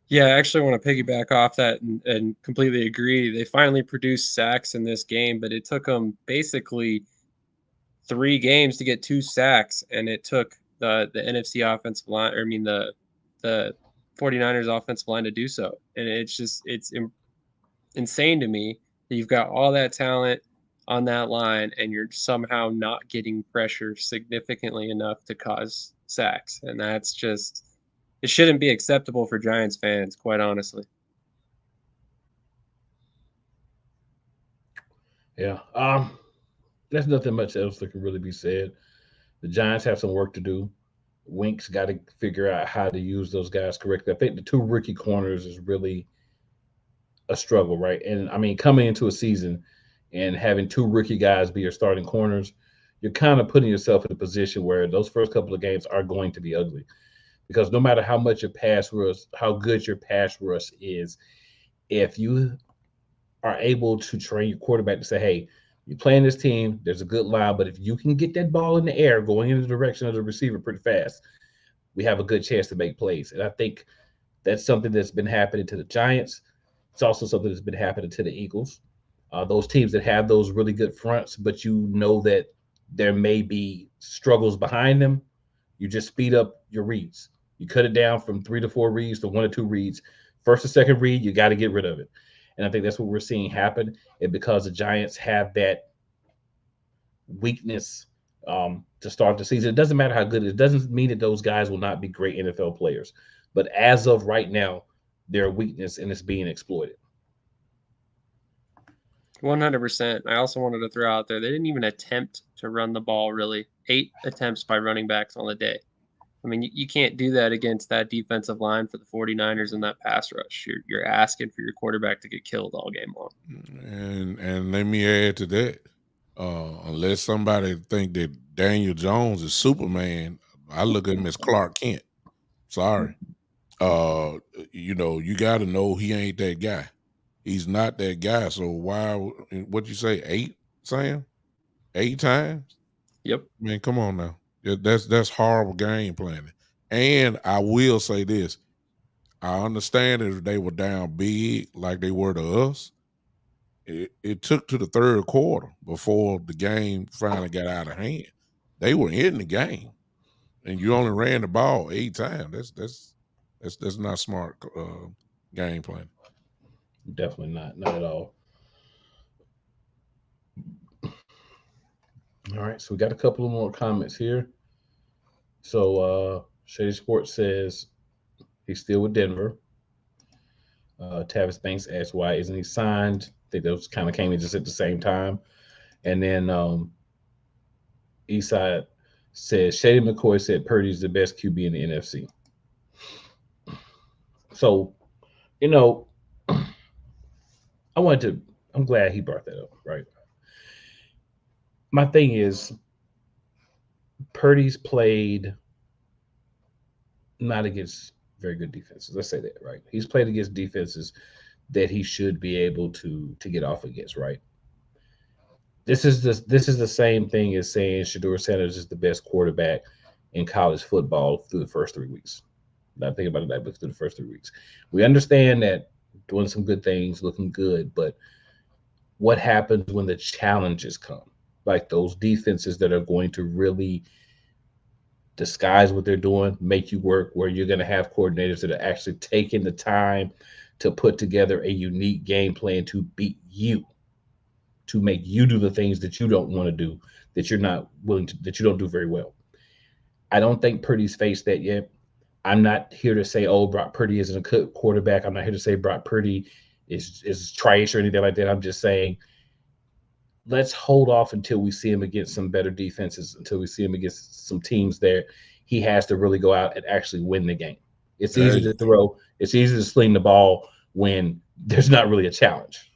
Yeah, I actually want to piggyback off that and completely agree. They finally produced sacks in this game, but it took them basically 3 games to get 2 sacks, and it took the NFC offensive line, or I mean the 49ers offensive line to do so. And it's insane to me that you've got all that talent on that line and you're somehow not getting pressure significantly enough to cause sacks. And that's just, it shouldn't be acceptable for Giants fans, quite honestly. Yeah. There's nothing much else that can really be said. The Giants have some work to do. Wink's got to figure out how to use those guys correctly. I think the two rookie corners is really a struggle, right? And I mean, coming into a season and having two rookie guys be your starting corners, you're kind of putting yourself in a position where those first couple of games are going to be ugly. Because no matter how much your pass rush, how good your pass rush is, if you are able to train your quarterback to say, hey, you're playing this team, there's a good line, but if you can get that ball in the air going in the direction of the receiver pretty fast, we have a good chance to make plays. And I think that's something that's been happening to the Giants. It's also something that's been happening to the Eagles. Those teams that have those really good fronts, but you know that there may be struggles behind them, you just speed up your reads. You cut it down from 3 to 4 reads to 1 to 2 reads. First or second read, you got to get rid of it. And I think that's what we're seeing happen. And because the Giants have that weakness to start the season, it doesn't matter how good it doesn't mean that those guys will not be great NFL players. But as of right now, their weakness and it's being exploited. 100%. I also wanted to throw out there, they didn't even attempt to run the ball, really. 8 attempts by running backs on the day. I mean, you can't do that against that defensive line for the 49ers and that pass rush. You're asking for your quarterback to get killed all game long. And let me add to that. Unless somebody think that Daniel Jones is Superman, I look at him as Clark Kent. Sorry. You got to know he ain't that guy. He's not that guy. So why? What you say? 8, Sam? 8 times? Yep. I mean, come on now. That's horrible game planning. And I will say this: I understand if they were down big like they were to us. It took to the third quarter before the game finally got out of hand. They were in the game, and you only ran the ball 8 times. That's not smart game plan. Definitely not at all. All right, so we got a couple of more comments here. So Shady Sports says he's still with Denver. Tavis Banks asked why isn't he signed? I think those kind of came in just at the same time. And then Eastside says Shady McCoy said Purdy's the best QB in the NFC. So, I'm glad he brought that up, right? My thing is, Purdy's played not against very good defenses. Let's say that, right? He's played against defenses that he should be able to get off against, right? This is the same thing as saying Shedeur Sanders is the best quarterback in college football through the first 3 weeks. Not thinking about it that, but through the first 3 weeks. We understand that doing some good things, looking good, but what happens when the challenges come? Like those defenses that are going to really disguise what they're doing, make you work, where you're going to have coordinators that are actually taking the time to put together a unique game plan to beat you, to make you do the things that you don't want to do, that you're not willing to, that you don't do very well. I don't think Purdy's faced that yet. I'm not here to say, oh, Brock Purdy isn't a good quarterback. I'm not here to say Brock Purdy is trash or anything like that. I'm just saying, let's hold off until we see him against some better defenses, until we see him against some teams there. He has to really go out and actually win the game. It's easy to throw. It's easy to sling the ball when there's not really a challenge.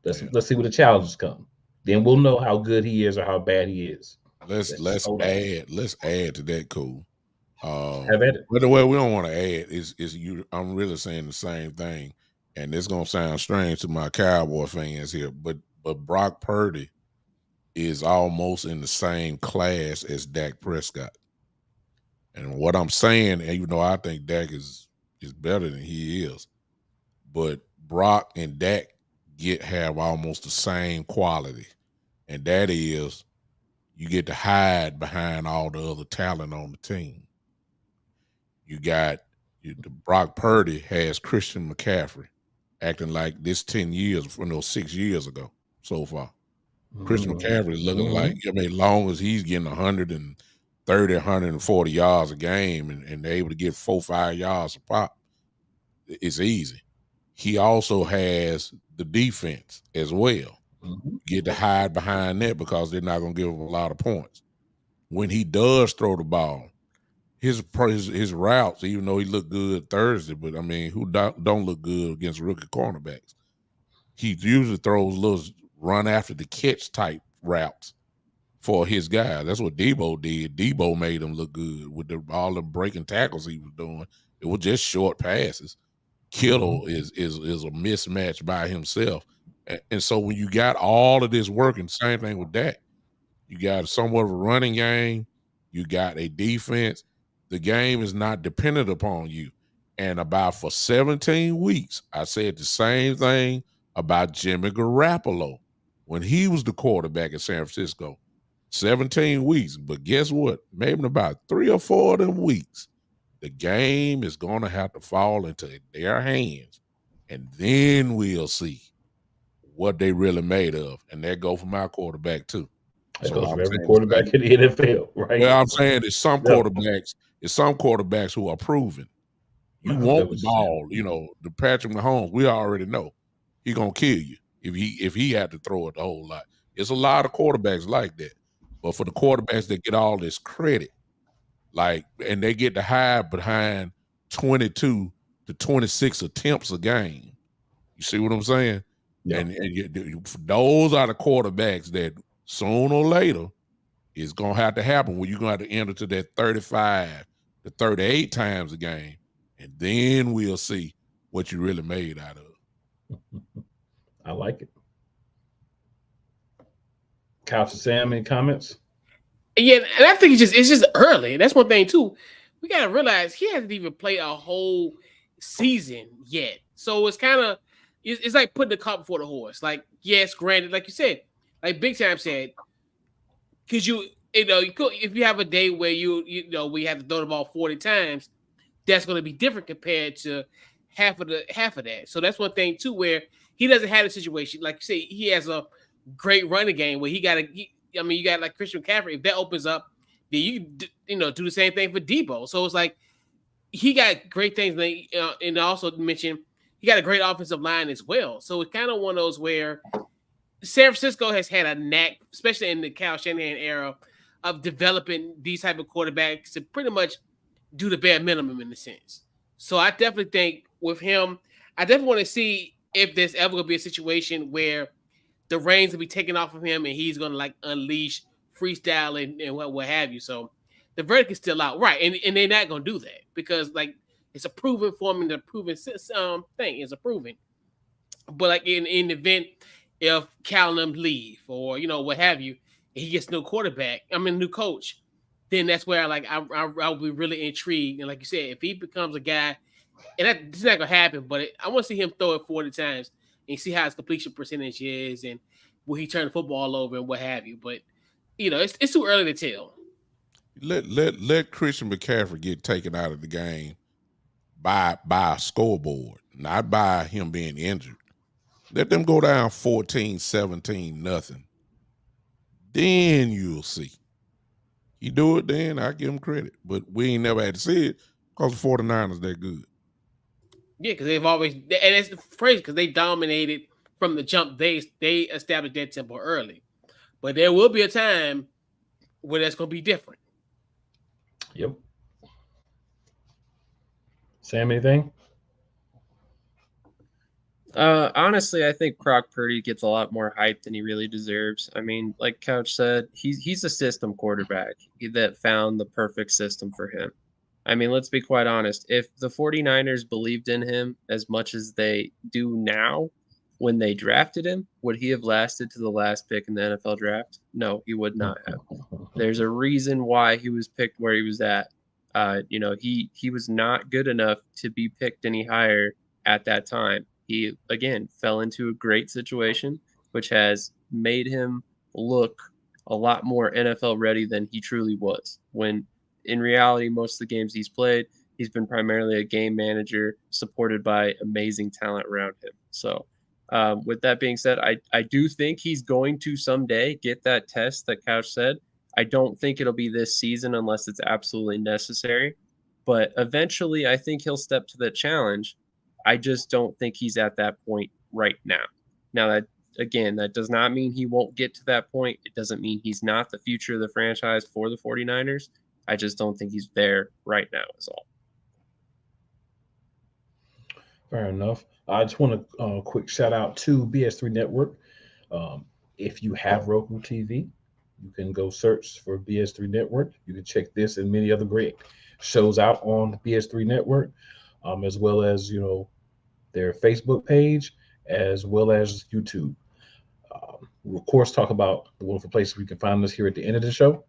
Let's see what the challenges come. Then we'll know how good he is or how bad he is. Let's add to that, Cool. Have at it. But the way we don't want to add is you. I'm really saying the same thing, and it's gonna sound strange to my Cowboy fans here, but Brock Purdy is almost in the same class as Dak Prescott. And what I'm saying, even though I think Dak is better than he is, but Brock and Dak have almost the same quality, and that is you get to hide behind all the other talent on the team. You got the Brock Purdy has Christian McCaffrey acting like this 10 years from those 6 years ago so far. Christian McCaffrey is looking like, I mean, long as he's getting 130, 140 yards a game and they're able to get 4 or 5 yards a pop, it's easy. He also has the defense as well. You get to hide behind that because they're not going to give him a lot of points. When he does throw the ball, his routes, even though he looked good Thursday, but I mean, who don't look good against rookie cornerbacks? He usually throws little run after the catch type routes for his guys. That's what Debo did. Debo made him look good with all the breaking tackles he was doing. It was just short passes. Kittle is a mismatch by himself. And so when you got all of this working, same thing with that. You got somewhat of a running game. You got a defense. The game is not dependent upon you. And for 17 weeks, I said the same thing about Jimmy Garoppolo when he was the quarterback at San Francisco. 17 weeks. But guess what? Maybe in about 3 or 4 of them weeks, the game is going to have to fall into their hands. And then we'll see what they really made of. And that go for my quarterback too. That goes for every quarterback in the NFL, right? Well, I'm saying there's some quarterbacks who are proven. You want the ball, the Patrick Mahomes, we already know he's gonna kill you if he had to throw it the whole lot. It's a lot of quarterbacks like that. But for the quarterbacks that get all this credit, and they get to hide behind 22 to 26 attempts a game. You see what I'm saying? Yeah. And those are the quarterbacks that sooner or later it's going to have to happen when you're going to have to enter to that 35 to 38 times a game. And then we'll see what you really made out of. I like it. Couch Sam, any comments? Yeah, and I think it's just early. That's one thing too. We got to realize he hasn't even played a whole season yet. So it's kind of it's like putting the cart before the horse. Like, yes, granted, like you said, like Big Time said, because if you have a day where we have to throw the ball 40 times, that's going to be different compared to half of that. So that's one thing too, where he doesn't have a situation like you say. He has a great running game where you got like Christian McCaffrey. If that opens up, then you do the same thing for Debo. So it's like he got great things, and also mentioned he got a great offensive line as well. So it's kind of one of those where San Francisco has had a knack, especially in the Kyle Shanahan era, of developing these type of quarterbacks to pretty much do the bare minimum in a sense. So I definitely think with him, I definitely want to see if there's ever going to be a situation where the reins will be taken off of him and he's going to like unleash freestyle and what have you. So the verdict is still out. Right. And they're not going to do that because like it's a proven form and a proven thing is a proven. But like in the event if Callum leave or, what have you, and he gets no quarterback, new coach, then that's where I'll be really intrigued. And like you said, if he becomes a guy, and it's not going to happen, but I want to see him throw it 40 times and see how his completion percentage is and will he turn the football over and what have you. But, it's too early to tell. Let Christian McCaffrey get taken out of the game by a scoreboard, not by him being injured. Let them go down 14-17, nothing. Then you'll see. You do it, then I give him credit. But we ain't never had to see it because the 49ers that good. Yeah, because they've always, and it's the phrase because they dominated from the jump. They established that tempo early, but there will be a time where that's going to be different. Yep. Sam, anything? Honestly, I think Brock Purdy gets a lot more hype than he really deserves. I mean, like Couch said, he's a system quarterback that found the perfect system for him. I mean, let's be quite honest. If the 49ers believed in him as much as they do now when they drafted him, would he have lasted to the last pick in the NFL draft? No, he would not have. There's a reason why he was picked where he was at. He was not good enough to be picked any higher at that time. He, again, fell into a great situation, which has made him look a lot more NFL ready than he truly was. When in reality, most of the games he's played, he's been primarily a game manager supported by amazing talent around him. So, with that being said, I do think he's going to someday get that test that Couch said. I don't think it'll be this season unless it's absolutely necessary. But eventually, I think he'll step to that challenge. I just don't think he's at that point right now. Now, that does not mean he won't get to that point. It doesn't mean he's not the future of the franchise for the 49ers. I just don't think he's there right now, is all. Fair enough. I just want to quick shout out to BS3 Network. If you have Roku TV, you can go search for BS3 Network. You can check this and many other great shows out on the BS3 Network, as well as their Facebook page, as well as YouTube. We'll of course talk about the wonderful places we can find us here at the end of the show,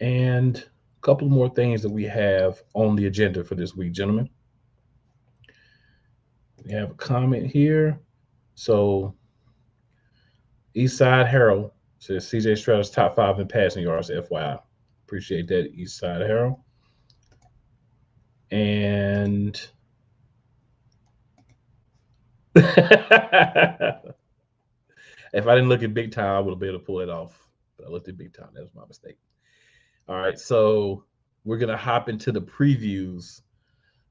and a couple more things that we have on the agenda for this week, gentlemen. We have a comment here. So Eastside Harold says CJ Stroud's top 5 in passing yards, FYI. Appreciate that, Eastside Harold. And if I didn't look at big time, I would have been able to pull it off. But I looked at big time. That was my mistake. All right, so we're going to hop into the previews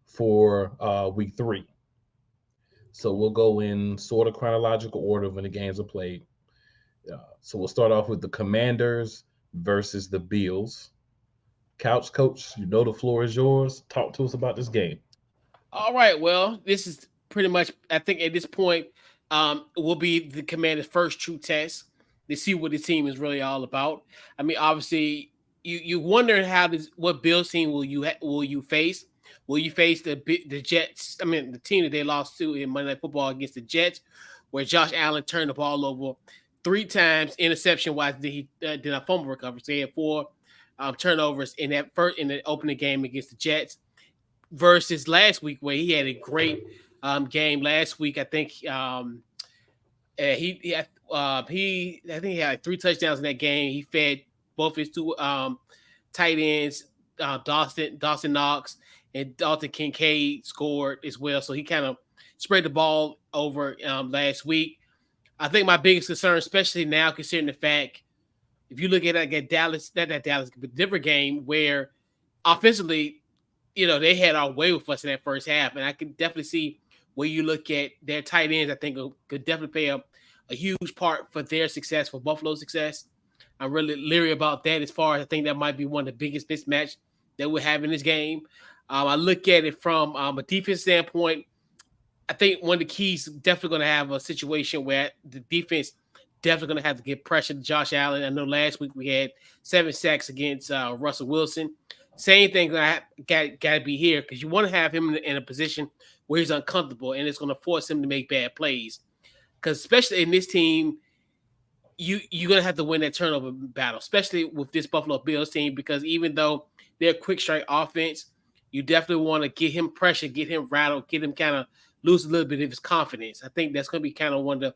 for week 3. So we'll go in sort of chronological order when the games are played. So we'll start off with the Commanders versus the Bills. Couch Coach, the floor is yours. Talk to us about this game. All right. Well, this is pretty much, I think at this point, will be the Commanders' first true test to see what the team is really all about. I mean, obviously, you wonder what Bills team will you face? Will you face the Jets? I mean, the team that they lost to in Monday Night Football against the Jets, where Josh Allen turned the ball over 3 times, interception-wise, he did not fumble recovery. So he had 4 turnovers in the opening game against the Jets. Versus last week, where he had a great game last week. I think I think he had 3 touchdowns in that game. He fed both his 2 tight ends, Dawson Knox and Dalton Kincaid scored as well. So he kind of spread the ball over last week. I think my biggest concern, especially now, considering the fact, if you look at Dallas, not Dallas, but different game where offensively, they had our way with us in that first half. And I can definitely see where you look at their tight ends, I think could definitely play a huge part for their success, for Buffalo's success. I'm really leery about that, as far as I think that might be one of the biggest mismatch that we have in this game. I look at it from a defense standpoint. I think one of the keys definitely going to have a situation where the defense definitely going to have to get pressure to Josh Allen. I know last week we had 7 sacks against Russell Wilson. Same thing got to be here, because you want to have him in a position where he's uncomfortable, and it's going to force him to make bad plays. Because especially in this team, you're going to have to win that turnover battle, especially with this Buffalo Bills team, because even though they're a quick strike offense, you definitely want to get him pressure, get him rattled, get him kind of lose a little bit of his confidence. I think that's going to be kind of one of the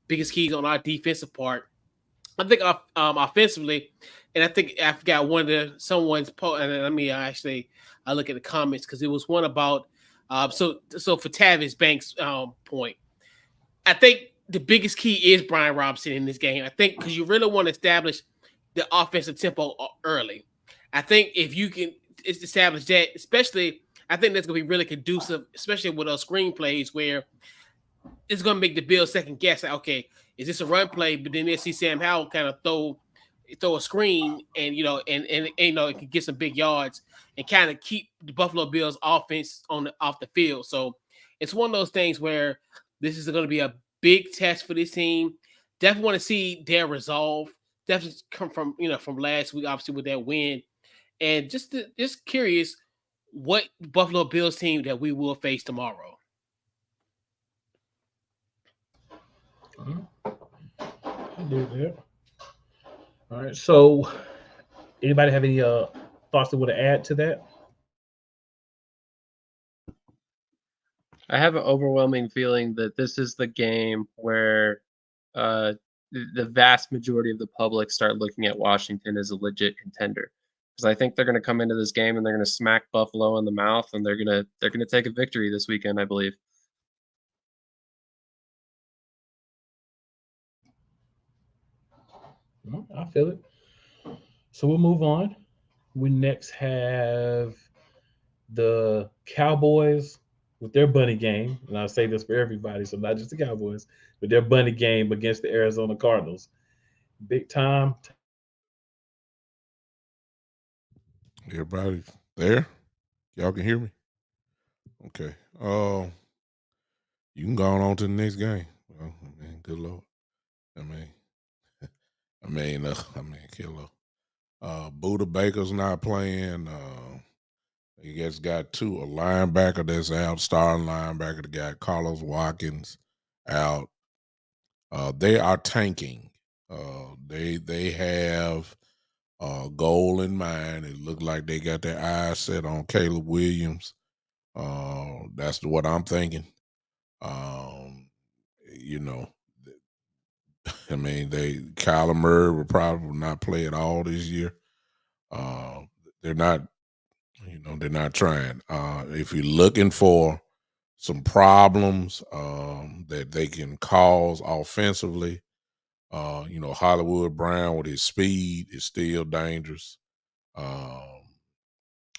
biggest keys on our defensive part. I think offensively, and I think I forgot someone's post, and let me I look at the comments, because it was one about so for Tavis Banks' point. I think the biggest key is Brian Robinson in this game. I think because you really want to establish the offensive tempo early. I think if you can establish that, especially, I think that's going to be really conducive, especially with those screenplays where it's going to make the Bills second guess. Like, okay, is this a run play? But then they see Sam Howell kind of throw a screen, and it can get some big yards and kind of keep the Buffalo Bills offense off the field. So it's one of those things where this is going to be a big test for this team. Definitely want to see their resolve. Definitely come from last week, obviously, with that win. And just curious what Buffalo Bills team that we will face tomorrow. I do that. All right. So, anybody have any thoughts they want to add to that? I have an overwhelming feeling that this is the game where the vast majority of the public start looking at Washington as a legit contender. Because I think they're going to come into this game and they're going to smack Buffalo in the mouth, and they're gonna take a victory this weekend, I believe. I feel it. So we'll move on. We next have the Cowboys with their bunny game, and I say this for everybody, so not just the Cowboys, but their bunny game against the Arizona Cardinals. Big time. Everybody there? Y'all can hear me? Okay. You can go on to the next game. Well, I mean, good Lord. Kilo. Buda Baker's not playing. He just got a linebacker that's out, starting linebacker. The guy Carlos Watkins out. They are tanking. They have a goal in mind. It looked like they got their eyes set on Caleb Williams. That's what I'm thinking. You know, I mean, Kyler Murray will probably not play at all this year. They're not, they're not trying. If you're looking for some problems that they can cause offensively, Hollywood Brown with his speed is still dangerous.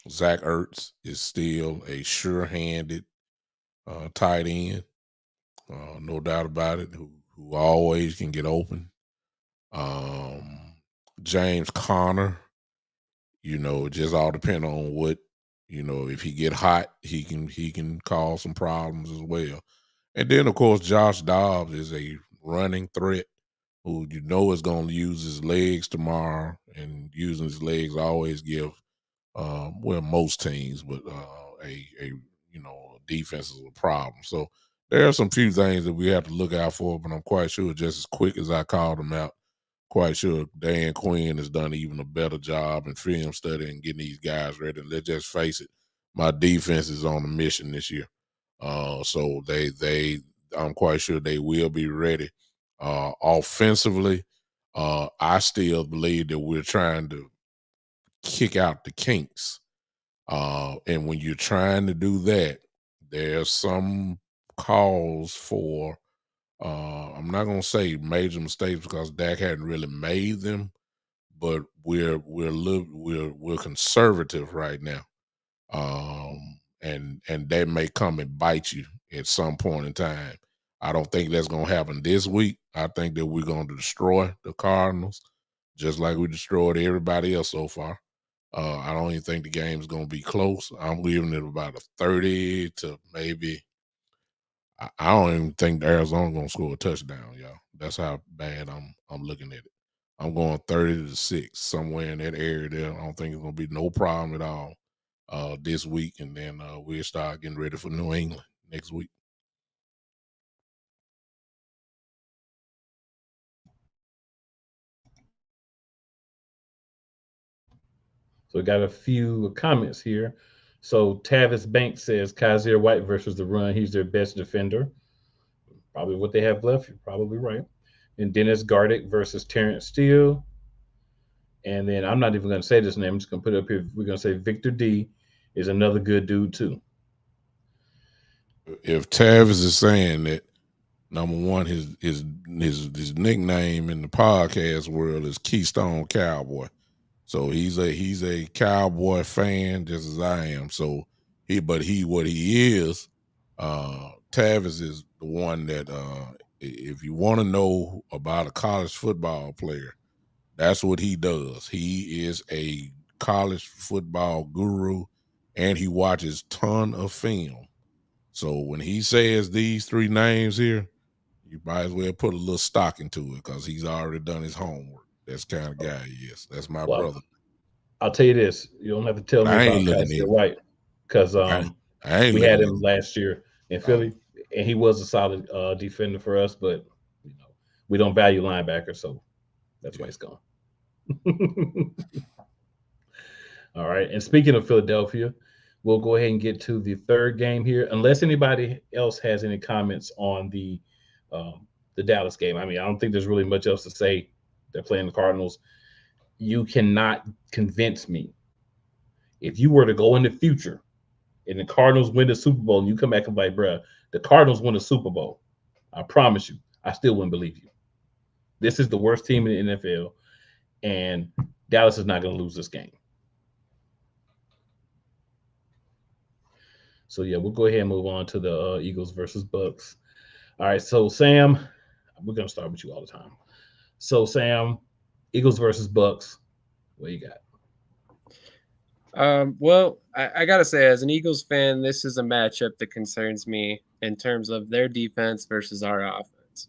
Zach Ertz is still a sure-handed tight end, no doubt about it, who always can get open. James Conner, it just all depends on what, if he get hot, he can cause some problems as well. And then of course Josh Dobbs is a running threat who is going to use his legs tomorrow, and using his legs always give most teams, but a defense is a problem. So there are some few things that we have to look out for, but I'm quite sure just as quick as I called them out, quite sure Dan Quinn has done even a better job in film study and getting these guys ready. And let's just face it, my defense is on a mission this year. So I'm quite sure they will be ready. Offensively, I still believe that we're trying to kick out the kinks. And when you're trying to do that, there's some cause for I'm not gonna say major mistakes because Dak hadn't really made them, but we're conservative right now. And that may come and bite you at some point in time. I don't think that's gonna happen this week. I think that we're gonna destroy the Cardinals just like we destroyed everybody else so far. I don't even think the game's gonna be close. I'm giving it about a 30 to maybe. I don't even think Arizona's gonna score a touchdown, y'all. That's how bad I'm looking at it. I'm going 30-6, somewhere in that area there. I don't think it's gonna be no problem at all this week, and then we'll start getting ready for New England next week. So we got a few comments here. So Tavis Banks says Kaiser White versus the run. He's their best defender. Probably what they have left. You're probably right. And Dennis Gardick versus Terrence Steele. And then I'm not even going to say this name. I'm just going to put it up here. We're going to say Victor D is another good dude too. If Tavis is saying that, number one, his nickname in the podcast world is Keystone Cowboy. So he's a Cowboy fan just as I am. So what he is, Tavis is the one that if you want to know about a college football player, that's what he does. He is a college football guru, and he watches ton of film. So when he says these three names here, you might as well put a little stock into it because he's already done his homework. That's the kind of guy he is. That's my brother. I'll tell you this: you don't have to tell me about Kaiser White because we had him last year in Philly, and he was a solid defender for us. But we don't value linebackers, so that's why he's gone. All right. And speaking of Philadelphia, we'll go ahead and get to the third game here, unless anybody else has any comments on the the Dallas game. I mean, I don't think there's really much else to say. They're playing the Cardinals. You cannot convince me. If you were to go in the future and the Cardinals win the Super Bowl and you come back and like, bruh, the Cardinals win the Super Bowl, I promise you, I still wouldn't believe you. This is the worst team in the NFL, and Dallas is not going to lose this game. So, yeah, we'll go ahead and move on to the Eagles versus Bucs. All right, so, Sam, we're going to start with you all the time. So, Sam, Eagles versus Bucs, what you got? Well, I gotta say, as an Eagles fan, this is a matchup that concerns me in terms of their defense versus our offense.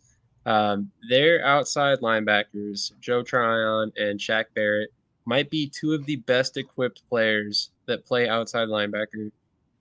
Their outside linebackers, Joe Tryon and Shaq Barrett, might be two of the best equipped players that play outside linebacker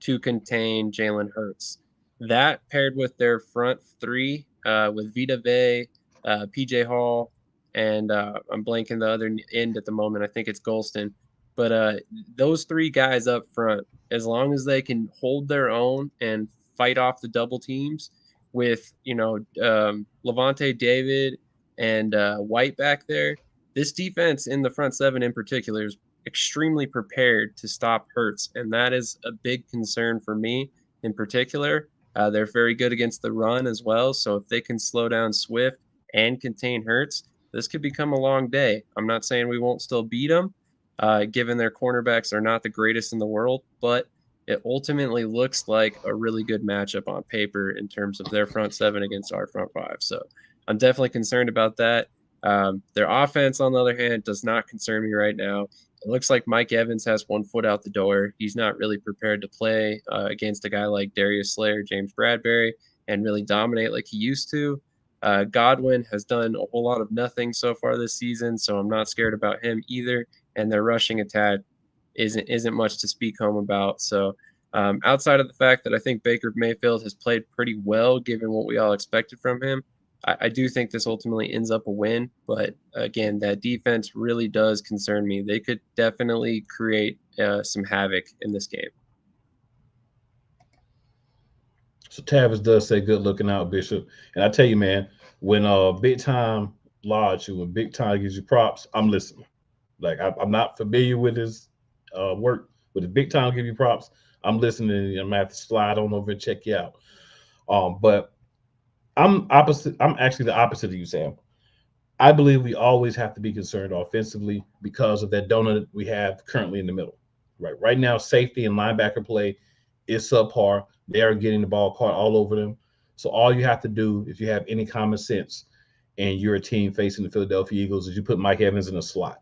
to contain Jalen Hurts. That paired with their front three, with Vita Vea, PJ Hall, and I'm blanking the other end at the moment. I think it's Golston. But those three guys up front, as long as they can hold their own and fight off the double teams with, Levante David and White back there, this defense in the front seven in particular is extremely prepared to stop Hurts. And that is a big concern for me in particular. They're very good against the run as well. So if they can slow down Swift and contain Hurts, this could become a long day. I'm not saying we won't still beat them, given their cornerbacks are not the greatest in the world, but it ultimately looks like a really good matchup on paper in terms of their front seven against our front five. So I'm definitely concerned about that. Their offense, on the other hand, does not concern me right now. It looks like Mike Evans has one foot out the door. He's not really prepared to play against a guy like Darius Slayer, James Bradbury, and really dominate like he used to. Godwin has done a whole lot of nothing so far this season, so I'm not scared about him either. And their rushing attack isn't much to speak home about. So outside of the fact that I think Baker Mayfield has played pretty well given what we all expected from him, I do think this ultimately ends up a win. But again, that defense really does concern me. They could definitely create some havoc in this game. So Tavis does say good looking out, Bishop. And I tell you, man, when Big Time Lodge, when Big Time gives you props, I'm listening. Like I'm not familiar with his work, but if Big Time give you props, I'm listening. I'm gonna have to slide on over and check you out. But I'm opposite. I'm actually the opposite of you, Sam. I believe we always have to be concerned offensively because of that donut we have currently in the middle. Right now, safety and linebacker play is subpar. They are getting the ball caught all over them. So all you have to do, if you have any common sense, and you're a team facing the Philadelphia Eagles, is you put Mike Evans in a slot.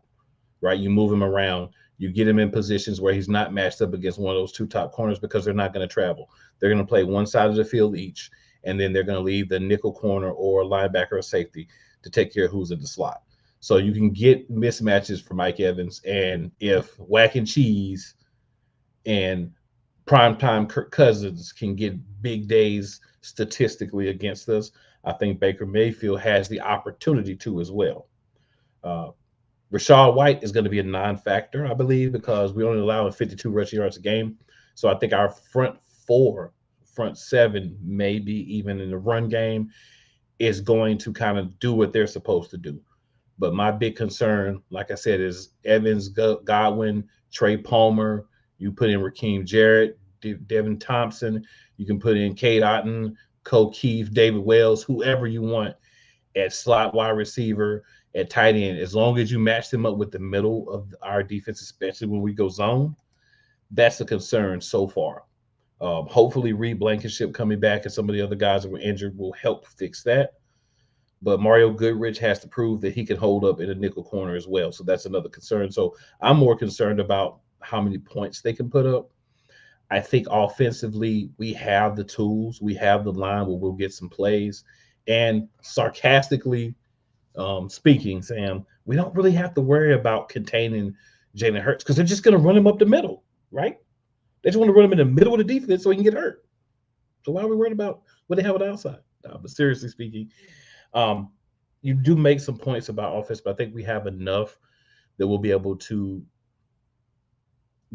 Right, you move him around. You get him in positions where he's not matched up against one of those two top corners because they're not going to travel. They're going to play one side of the field each, and then they're going to leave the nickel corner or linebacker or safety to take care of who's in the slot. So you can get mismatches for Mike Evans, and if Whack and Cheese and primetime Kirk Cousins can get big days statistically against us, I think Baker Mayfield has the opportunity to as well. Rachaad White is going to be a non-factor, I believe, because we only allow 52 rushing yards a game. So I think our front seven, maybe even in the run game, is going to kind of do what they're supposed to do. But my big concern, like I said, is Evans, Godwin, Trey Palmer. You put in Raheem Jarrett, Devin Thompson. You can put in Cade Otton, Cole Keith, David Wells, whoever you want at slot wide receiver, at tight end. As long as you match them up with the middle of our defense, especially when we go zone, that's a concern so far. Hopefully Reed Blankenship coming back and some of the other guys that were injured will help fix that. But Mario Goodrich has to prove that he can hold up in a nickel corner as well. So that's another concern. So I'm more concerned about how many points they can put up. I think offensively, we have the tools. We have the line where we'll get some plays. And sarcastically speaking, Sam, we don't really have to worry about containing Jalen Hurts because they're just going to run him up the middle, right? They just want to run him in the middle of the defense so he can get hurt. So why are we worried about what they have on the outside? No, but seriously speaking, you do make some points about offense, but I think we have enough that we'll be able to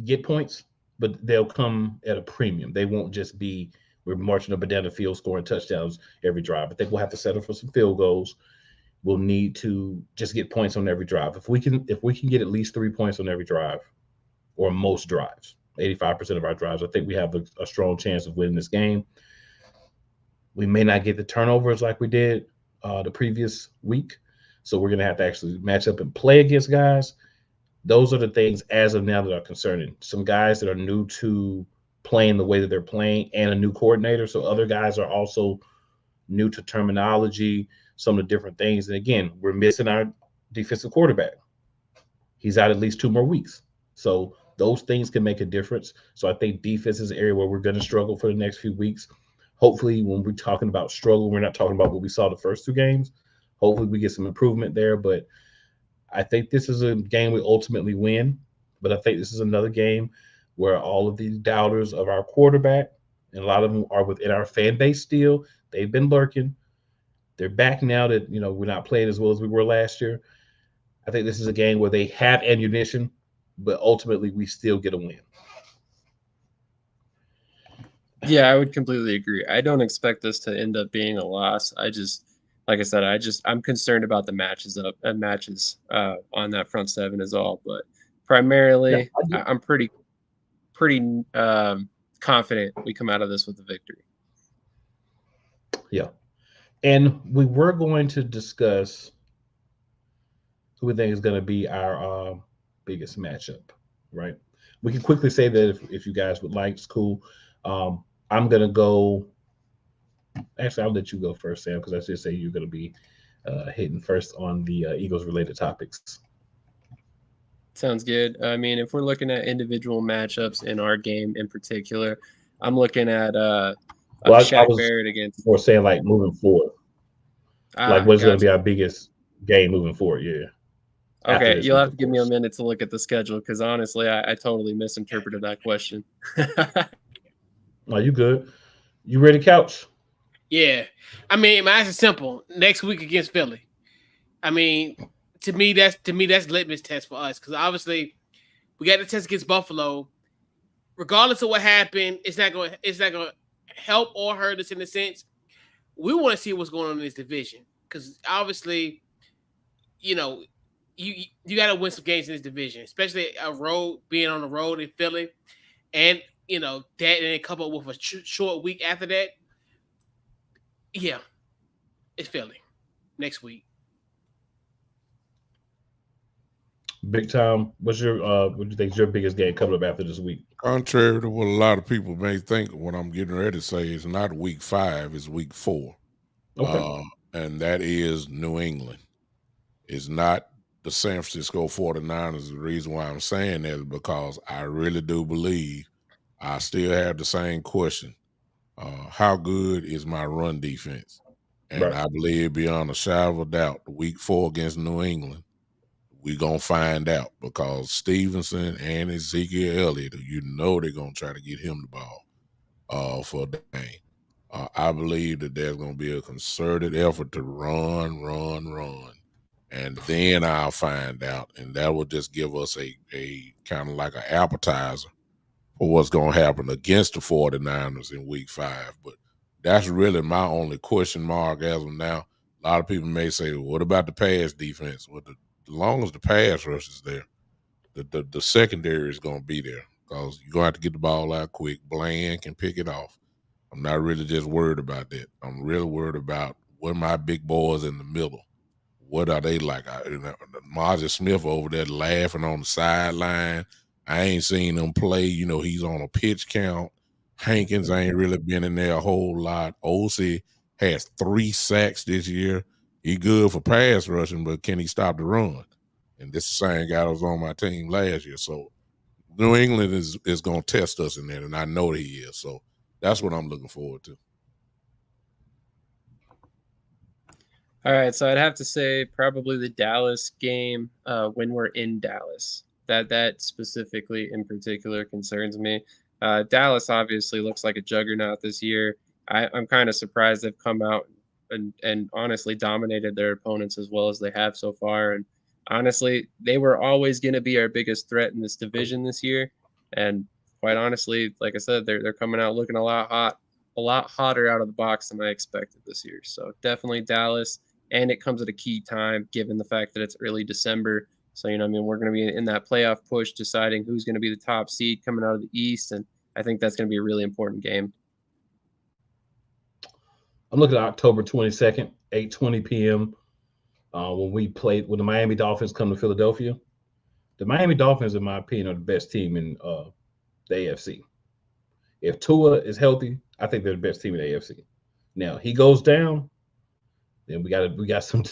get points, but they'll come at a premium. They won't just be we're marching up and down the field, scoring touchdowns every drive. I think we'll have to settle for some field goals. We'll need to just get points on every drive. If we can get at least 3 points on every drive, or most drives, 85% of our drives, I think we have a strong chance of winning this game. We may not get the turnovers like we did the previous week, so we're going to have to actually match up and play against guys. Those are the things as of now that are concerning. Some guys that are new to playing the way that they're playing, and a new coordinator. So other guys are also new to terminology, some of the different things. And again, we're missing our defensive quarterback. He's out at least 2 more weeks. So those things can make a difference. So I think defense is an area where we're going to struggle for the next few weeks. Hopefully, when we're talking about struggle, we're not talking about what we saw the first 2 games. Hopefully, we get some improvement there. But I think this is a game we ultimately win. But I think this is another game where all of these doubters of our quarterback, and a lot of them are within our fan base still, they've been lurking. They're back now that, we're not playing as well as we were last year. I think this is a game where they have ammunition, but ultimately we still get a win. Yeah, I would completely agree. I don't expect this to end up being a loss. Like I said, I'm concerned about the matches on that front seven is all. But primarily, I'm pretty confident we come out of this with a victory. Yeah. And we were going to discuss who we think is going to be our biggest matchup, right? We can quickly say that if you guys would like, it's cool. I'm going to go. Actually, I'll let you go first, Sam, because I should say you're going to be hitting first on the Eagles-related topics. Sounds good. I mean, if we're looking at individual matchups in our game in particular, I'm looking at Shaq Barrett against. Or saying like moving forward, like what's going to be our biggest game moving forward? Yeah. Okay, you'll have to give me a minute to look at the schedule because honestly, I totally misinterpreted that question. Are you good? You ready, Couch? Yeah. I mean, my answer's simple. Next week against Philly. I mean, to me that's litmus test for us because obviously we got the test against Buffalo. Regardless of what happened, it's not going to help or hurt us in a sense. We want to see what's going on in this division because obviously, you got to win some games in this division, especially being on the road in Philly, and that and then couple with a short week after that. Yeah, it's Philly next week. Big Tom, what do you think is your biggest game coming up after this week? Contrary to what a lot of people may think, what I'm getting ready to say is not week 5, it's week 4. Okay. And that is New England. It's not the San Francisco 49ers. The reason why I'm saying that is because I really do believe I still have the same question. How good is my run defense? And Right. I believe beyond a shadow of a doubt, week 4 against New England, we're going to find out because Stevenson and Ezekiel Elliott, they're going to try to get him the ball for the game. I believe that there's going to be a concerted effort to run. And then I'll find out. And that will just give us a kind of like an appetizer for what's going to happen against the 49ers in week 5. But that's really my only question mark as of now. A lot of people may say, well, what about the pass defense? Well, as long as the pass rush is there, the secondary is going to be there because you're going to have to get the ball out quick. Bland can pick it off. I'm not really just worried about that. I'm really worried about what my big boys in the middle. What are they like? Marjorie Smith over there laughing on the sideline. I ain't seen him play. He's on a pitch count. Hankins ain't really been in there a whole lot. Olsey has 3 sacks this year. He good for pass rushing, but can he stop the run? And this is the same guy that was on my team last year. So New England is going to test us in there, and I know he is. So that's what I'm looking forward to. All right, so I'd have to say probably the Dallas game when we're in Dallas. That specifically in particular concerns me. Dallas obviously looks like a juggernaut this year. I'm kind of surprised they've come out and honestly dominated their opponents as well as they have so far. And honestly, they were always going to be our biggest threat in this division this year. And quite honestly, like I said, they're coming out looking a lot a lot hotter out of the box than I expected this year. So definitely Dallas, and it comes at a key time given the fact that it's early December. So, I mean, we're going to be in that playoff push deciding who's going to be the top seed coming out of the East, and I think that's going to be a really important game. I'm looking at October 22nd, 8:20 p.m. When the Miami Dolphins come to Philadelphia. The Miami Dolphins, in my opinion, are the best team in the AFC. If Tua is healthy, I think they're the best team in the AFC. Now he goes down, then we got some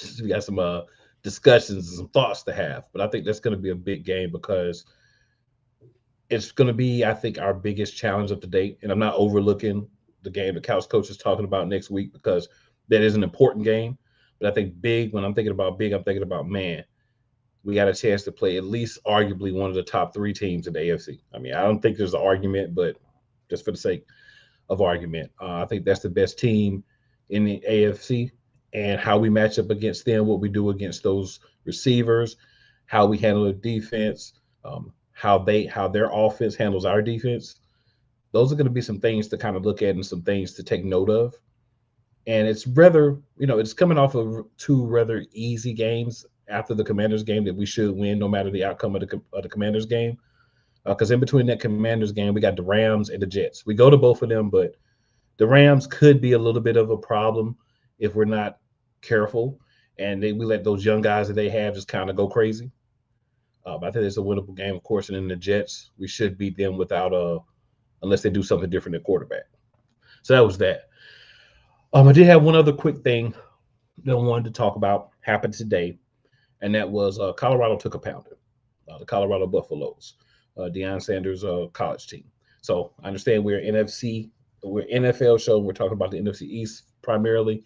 discussions and some thoughts to have. But I think that's going to be a big game because it's going to be, I think, our biggest challenge of the date. And I'm not overlooking the game the Couch Coach is talking about next week because that is an important game. But I think when I'm thinking about big, I'm thinking about, man, we got a chance to play at least arguably one of the top 3 teams in the AFC. I mean, I don't think there's an argument, but just for the sake of argument, I think that's the best team in the AFC. And how we match up against them, what we do against those receivers, how we handle the defense, how their offense handles our defense. Those are going to be some things to kind of look at and some things to take note of. And it's rather, it's coming off of 2 rather easy games after the Commanders game that we should win no matter the outcome of the Commanders game. Because in between that Commanders game, we got the Rams and the Jets. We go to both of them, but the Rams could be a little bit of a problem if we're not careful. And we let those young guys that they have just kind of go crazy. I think it's a winnable game, of course. And in the Jets, we should beat them unless they do something different at quarterback. So that was that. I did have one other quick thing that I wanted to talk about happened today, and that was Colorado took a pounding. The Colorado Buffaloes, Deion Sanders' college team. So I understand we're NFL show. We're talking about the NFC East primarily,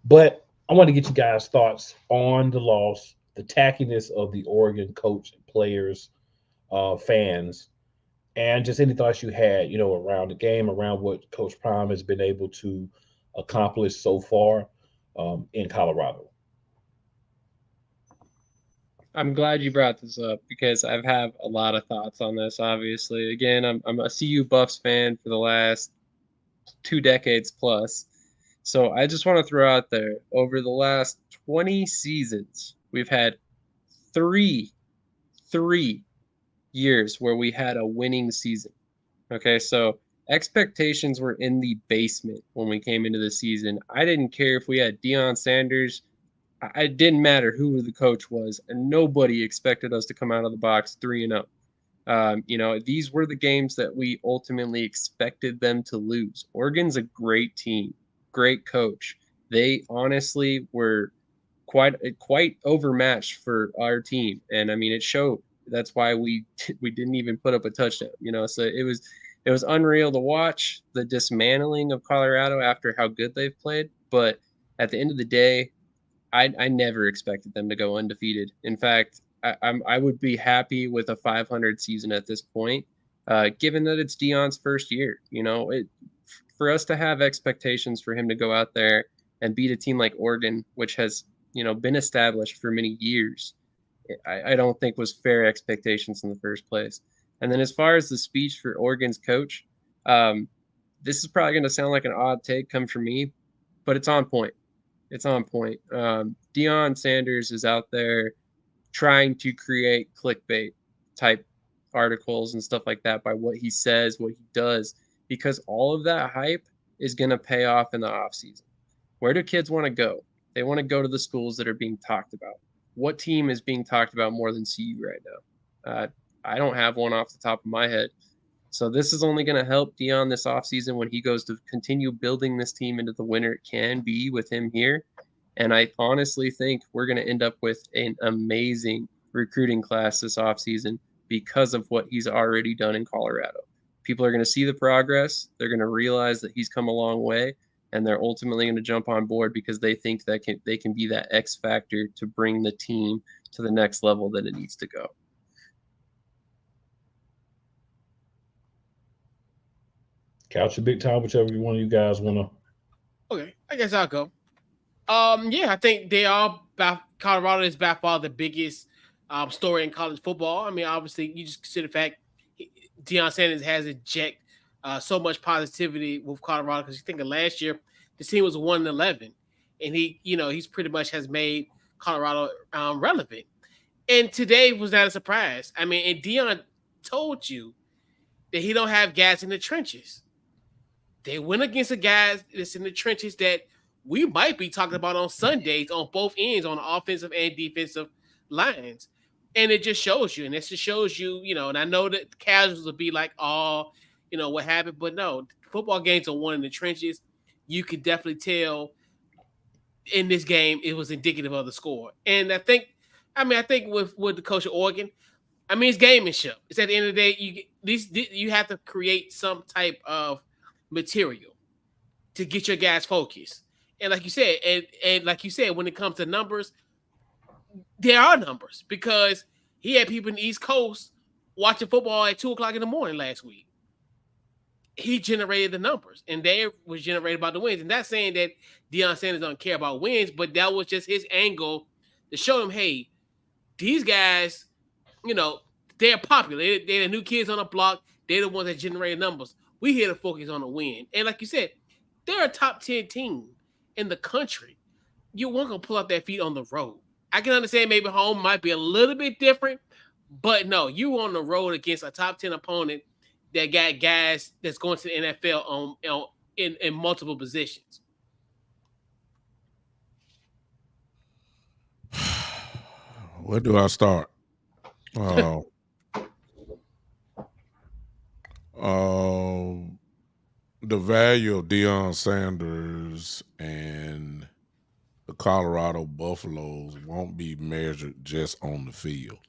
but I want to get you guys' thoughts on the loss, the tackiness of the Oregon coach, players, fans, and just any thoughts you had, around the game, around what Coach Prime has been able to accomplish so far in Colorado. I'm glad you brought this up because I've had a lot of thoughts on this. Obviously, again, I'm a CU Buffs fan for the last 2 decades plus. So I just want to throw out there, over the last 20 seasons, we've had three years where we had a winning season. Okay, so expectations were in the basement when we came into the season. I didn't care if we had Deion Sanders. It didn't matter who the coach was, and nobody expected us to come out of the box 3-0. These were the games that we ultimately expected them to lose. Oregon's a great team, great coach. They honestly were quite overmatched for our team, and I mean it showed. That's why we didn't even put up a touchdown. So it was unreal to watch the dismantling of Colorado after how good they've played. But at the end of the day, I never expected them to go undefeated. In fact, I would be happy with a 500 season at this point, given that it's Deion's first year. For us to have expectations for him to go out there and beat a team like Oregon, which has been established for many years, I don't think was fair expectations in the first place. And then as far as the speech for Oregon's coach, this is probably going to sound like an odd take come from me, but it's on point. It's on point. Deion Sanders is out there trying to create clickbait type articles and stuff like that by what he says, what he does, because all of that hype is going to pay off in the offseason. Where do kids want to go? They want to go to the schools that are being talked about. What team is being talked about more than CU right now? I don't have one off the top of my head. So this is only going to help Deion this offseason when he goes to continue building this team into the winner it can be with him here. And I honestly think we're going to end up with an amazing recruiting class this offseason because of what he's already done in Colorado. People are going to see the progress. They're going to realize that he's come a long way, and they're ultimately going to jump on board because they think that they can be that X factor to bring the team to the next level that it needs to go. Couch or Big Time, whichever one of you guys want to. Okay, I guess I'll go. Yeah, I think Colorado is by far the biggest story in college football. I mean, obviously, you just consider the fact Deion Sanders has ejected so much positivity with Colorado because you think of last year, the team was 1-11, and he's pretty much has made Colorado relevant. And today was not a surprise. I mean, and Deion told you that he don't have guys in the trenches. They went against a guy that's in the trenches that we might be talking about on Sundays on both ends, on the offensive and defensive lines. And it just shows you, and it just shows you, and I know that casuals will be like, oh, what happened? But no, football games are won in the trenches. You could definitely tell in this game it was indicative of the score. And I think with the coach of Oregon, it's gamemanship. It's at the end of the day, you have to create some type of material to get your guys focused. And like you said, when it comes to numbers, there are numbers because he had people in the East Coast watching football at 2:00 in the morning last week. He generated the numbers, and they was generated by the wins. And that's saying that Deion Sanders don't care about wins, but that was just his angle to show them, hey, these guys, they're popular. They're the new kids on the block. They're the ones that generate numbers. We here to focus on the win. And like you said, they're a top 10 team in the country. You weren't going to pull out their feet on the road. I can understand maybe home might be a little bit different, but no, you on the road against a top 10 opponent that got guys that's going to the NFL in multiple positions. Where do I start? The value of Deion Sanders and the Colorado Buffaloes won't be measured just on the field.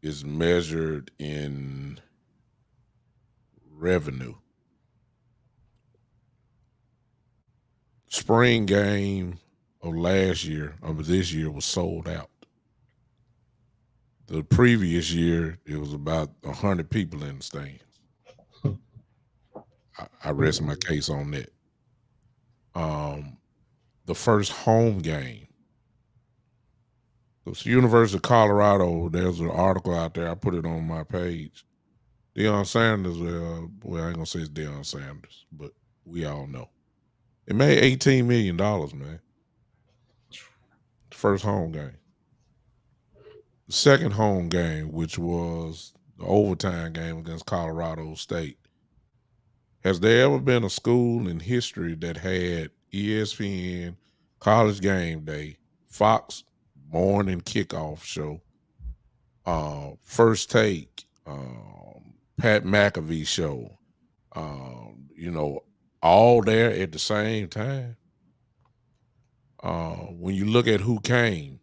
It's measured in revenue. Spring game of last year, of this year, was sold out. The previous year, it was about 100 people in the stands. I rest my case on that. The first home game, it's University of Colorado. There's an article out there. I put it on my page. Deion Sanders, well, I ain't gonna say it's Deion Sanders, but we all know. It made $18 million, man. First home game. The second home game, which was the overtime game against Colorado State. Has there ever been a school in history that had ESPN, College Game Day, Fox morning kickoff show, First Take, Pat McAfee show, all there at the same time? When you look at who came,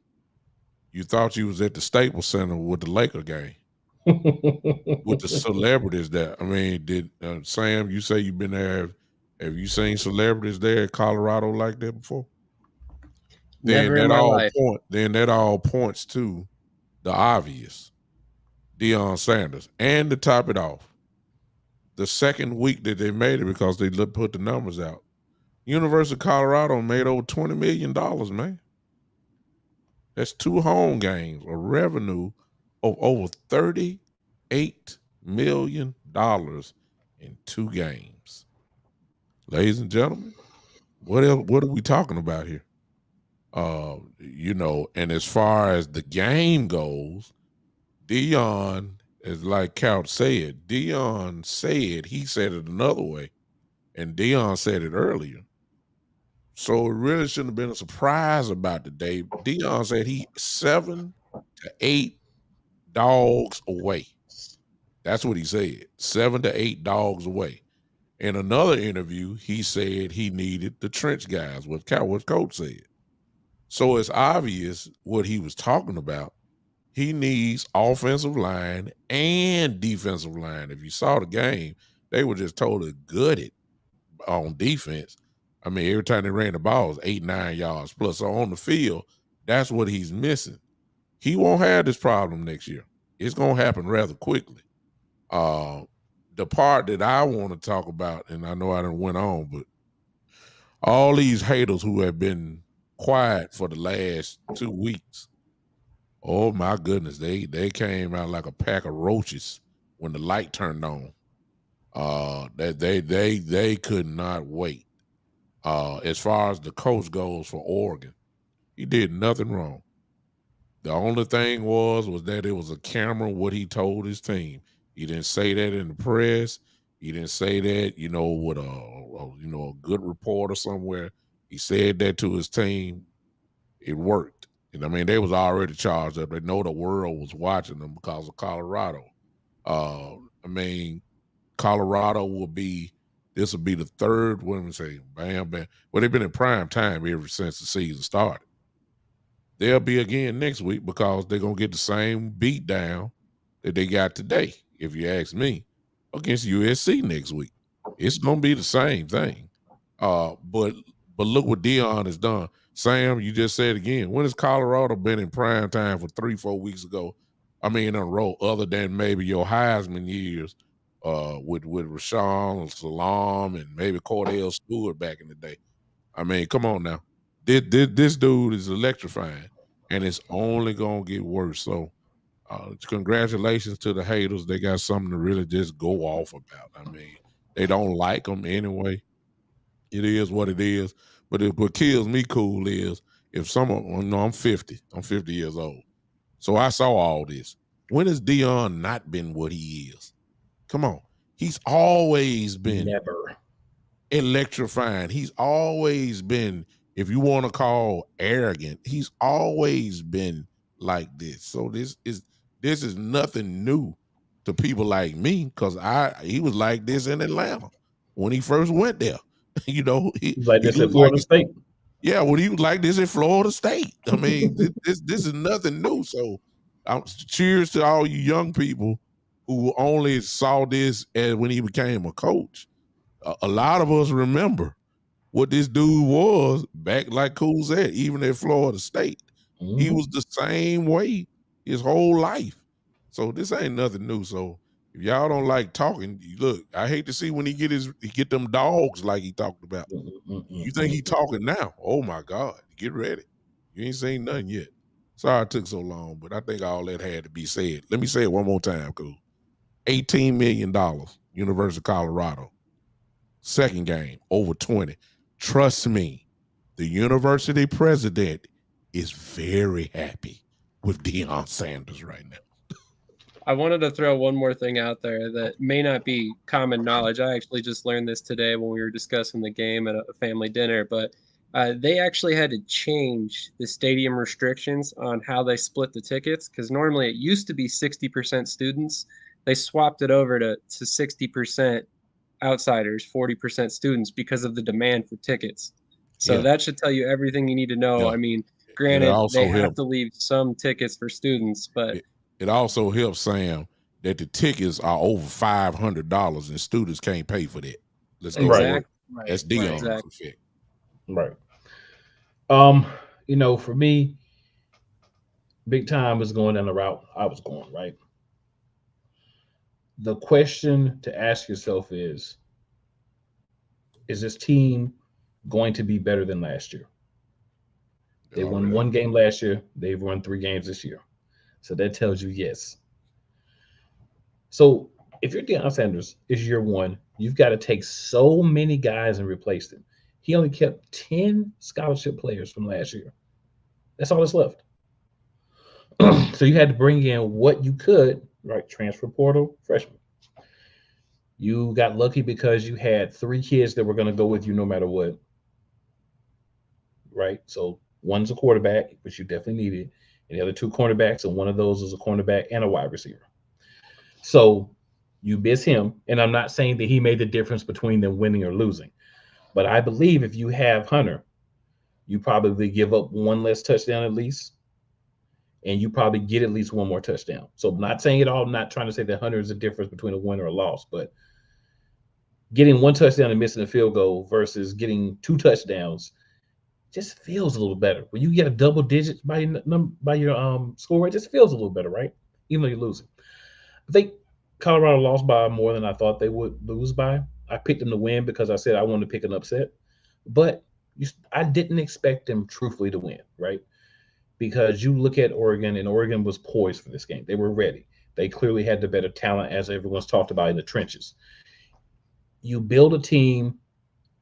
you thought you was at the Staples Center with the Laker game. With the celebrities there. Did Sam, you say you've been there, have you seen celebrities there at Colorado like that before? Never in my life. Then that all points to the obvious. Deion Sanders. And to top it off, the second week that they made it, because they put the numbers out, University of Colorado made over $20 million, man. That's 2 home games, a revenue of over $38 million in 2 games. Ladies and gentlemen, what are we talking about here? And as far as the game goes, Deion, as like Couch said, Deion said, he said it another way, and Deion said it earlier. So it really shouldn't have been a surprise about the day. Deion said he 7 to 8 dogs away. That's what he said. 7 to 8 dogs away. In another interview, he said he needed the trench guys, what Coach said. So it's obvious what he was talking about. He needs offensive line and defensive line. If you saw the game, they were just totally gutted on defense. Every time they ran the ball, it was 8-9 yards plus. So on the field, that's what he's missing. He won't have this problem next year. It's going to happen rather quickly. The part that I want to talk about, and I know I done went on, but all these haters who have been quiet for the last 2 weeks, oh my goodness, they came out like a pack of roaches when the light turned on. That they could not wait. As far as the coach goes for Oregon, he did nothing wrong. The only thing was that it was a camera what he told his team. He didn't say that in the press. He didn't say that, with a good reporter somewhere. He said that to his team. It worked. And I mean, they was already charged up. They know the world was watching them because of Colorado. I mean, Colorado this will be the third, what am I saying? Bam, bam. Well, they've been in prime time ever since the season started. They'll be again next week because they're going to get the same beat down that they got today, if you ask me, against USC next week. It's going to be the same thing. But look what Deion has done. Sam, you just said again, when has Colorado been in prime time for 3-4 weeks ago? I mean, in a row, other than maybe your Heisman years with Rashawn Salam and maybe Cordell Stewart back in the day. I mean, come on now. This dude is electrifying, and it's only going to get worse. So congratulations to the haters. They got something to really just go off about. I mean, they don't like them anyway. It is what it is. But what kills me cool is if someone, I'm 50. I'm 50 years old. So I saw all this. When has Deion not been what he is? Come on. He's always been Never electrifying. He's always been, if you want to call arrogant, he's always been like this. So this is nothing new to people like me because he was like this in Atlanta when he first went there. He like this at looked Florida State. Yeah, when he was like this at Florida State. I mean, this is nothing new. So cheers to all you young people who only saw this as when he became a coach. A lot of us remember what this dude was back, like Cool said, even at Florida State. Mm-hmm. He was the same way his whole life. So this ain't nothing new. So if y'all don't like talking, look, I hate to see when he get them dogs like he talked about. You think he talking now? Oh my God, get ready. You ain't seen nothing yet. Sorry it took so long, but I think all that had to be said. Let me say it one more time, Cool. $18 million, University of Colorado. Second game, over 20. Trust me, the university president is very happy with Deion Sanders right now. I wanted to throw one more thing out there that may not be common knowledge. I actually just learned this today when we were discussing the game at a family dinner, but they actually had to change the stadium restrictions on how they split the tickets because normally it used to be 60% students. They swapped it over to 60% outsiders, 40% students because of the demand for tickets. So that should tell you everything you need to know. I mean, granted, they have to leave some tickets for students, but it also helps, Sam, that the tickets are over $500 and students can't pay for that. Let's go. Exactly. That's Deion's effect. Right. For me, big time was going down the route I was going, right? The question to ask yourself is this team going to be better than last year? They won one game last year. They've won 3 games this year. So that tells you yes. So if you're Deion Sanders, it's year 1. You've got to take so many guys and replace them. He only kept 10 scholarship players from last year. That's all that's left. So you had to bring in what you could, right? Transfer portal, freshman. You got lucky because you had 3 kids that were going to go with you no matter what. Right? So one's a quarterback, which you definitely needed, and the other 2 cornerbacks, and one of those is a cornerback and a wide receiver. So you miss him, and I'm not saying that he made the difference between them winning or losing, but I believe if you have Hunter, you probably give up 1 less touchdown at least, and you probably get at least 1 more touchdown. So I'm not saying it all. I'm not trying to say that Hunter is the difference between a win or a loss, but getting 1 touchdown and missing a field goal versus getting 2 touchdowns just feels a little better. When you get a double digit by your score, it just feels a little better, right? Even though you're losing. I think Colorado lost by more than I thought they would lose by. I picked them to win because I said I wanted to pick an upset, but I didn't expect them truthfully to win, right? Because you look at Oregon, and Oregon was poised for this game. They were ready. They clearly had the better talent, as everyone's talked about in the trenches. You build a team,